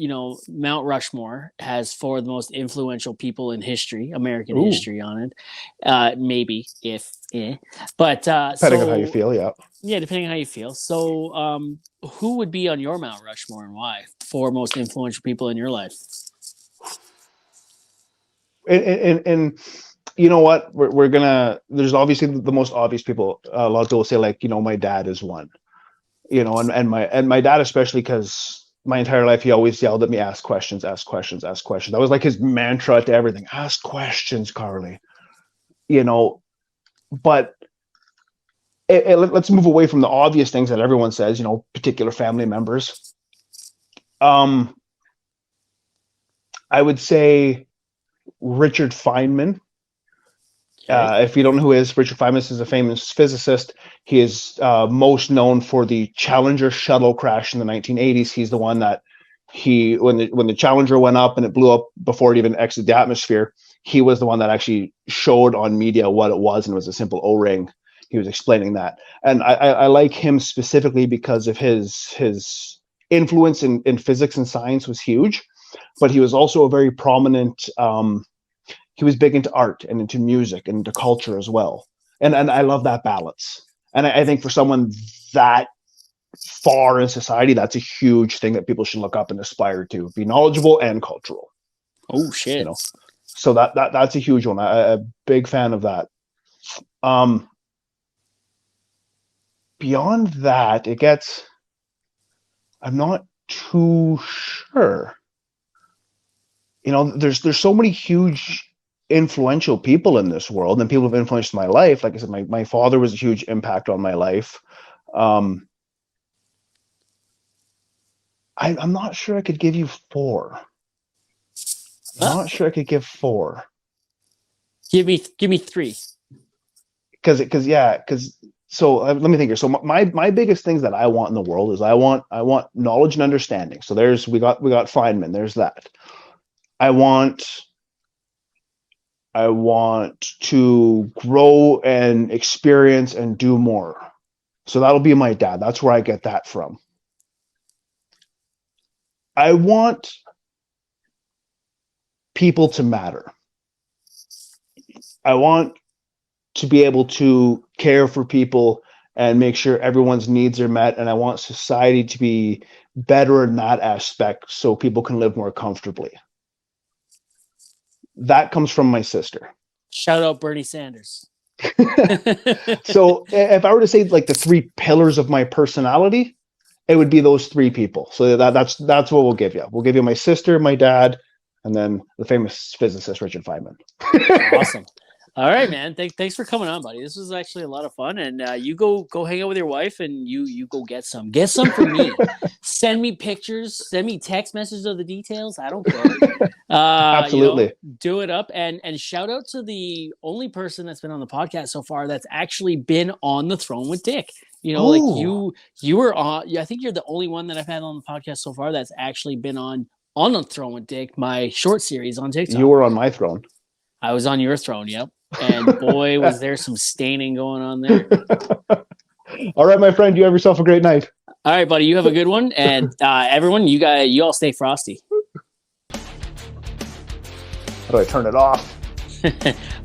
Speaker 1: Mount Rushmore has four of the most influential people in history, American
Speaker 2: Ooh.
Speaker 1: history, on it. Maybe if, but
Speaker 2: Depending on how you feel, yeah.
Speaker 1: yeah, depending on how you feel. So, who would be on your Mount Rushmore and why? Four most influential people in your life.
Speaker 2: And you know what? We're gonna. There's obviously the most obvious people. A lot of people say like, my dad is one. And my dad especially because my entire life he always yelled at me, ask questions, ask questions, ask questions. That was like his mantra to everything. Ask questions, Carly. You know, but let's move away from the obvious things that everyone says. Particular family members. Um, I would say Richard Feynman.
Speaker 1: Okay.
Speaker 2: If you don't know who he is, Richard Feynman is a famous physicist. He is most known for the Challenger shuttle crash in the 1980s. He's the one that when the Challenger went up and it blew up before it even exited the atmosphere, he was the one that actually showed on media what it was, and it was a simple O-ring. He was explaining that, and I like him specifically because of his influence in physics and science was huge, but he was also a very prominent. He was big into art and into music and into culture as well. And I love that balance. And I think for someone that far in society, that's a huge thing that people should look up and aspire to. Be knowledgeable and cultural.
Speaker 1: Oh
Speaker 2: You
Speaker 1: shit.
Speaker 2: know, so that's a huge one. I'm a big fan of that. Um, Beyond that, it gets. I'm not too sure. There's so many huge influential people in this world, and people have influenced my life. Like I said, my father was a huge impact on my life. um I'm not sure I could give you four. I'm
Speaker 1: Uh,
Speaker 2: not sure I could give four
Speaker 1: give me three.
Speaker 2: because so let me think here. So my biggest things that I want in the world is I want knowledge and understanding. So we got Feynman. There's that. I want to grow and experience and do more. So that'll be my dad. That's where I get that from. I want people to matter. I want to be able to care for people and make sure everyone's needs are met. And I want society to be better in that aspect so people can live more comfortably. That comes from my sister.
Speaker 1: Shout out Bernie Sanders.
Speaker 2: So if I were to say like the three pillars of my personality, it would be those three people. So that's what we'll give you. We'll give you my sister, my dad, and then the famous physicist Richard Feynman.
Speaker 1: Awesome. All right, man. Thanks for coming on, buddy. This was actually a lot of fun. And you go hang out with your wife, and you go get some. Get some for me. Send me pictures. Send me text messages of the details. I don't care.
Speaker 2: Absolutely.
Speaker 1: Do it up, and shout out to the only person that's been on the podcast so far that's actually been on the throne with Dick. Like you were on. I think you're the only one that I've had on the podcast so far that's actually been on the throne with Dick, my short series on TikTok.
Speaker 2: You were on my throne.
Speaker 1: I was on your throne. Yep. And boy, was there some staining going on there.
Speaker 2: All right, my friend, you have yourself a great night.
Speaker 1: All right, buddy, you have a good one. And everyone, you all stay frosty.
Speaker 2: How do I turn it off?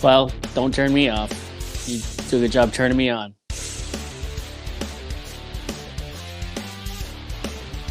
Speaker 1: Well, don't turn me off. You do a good job turning me on.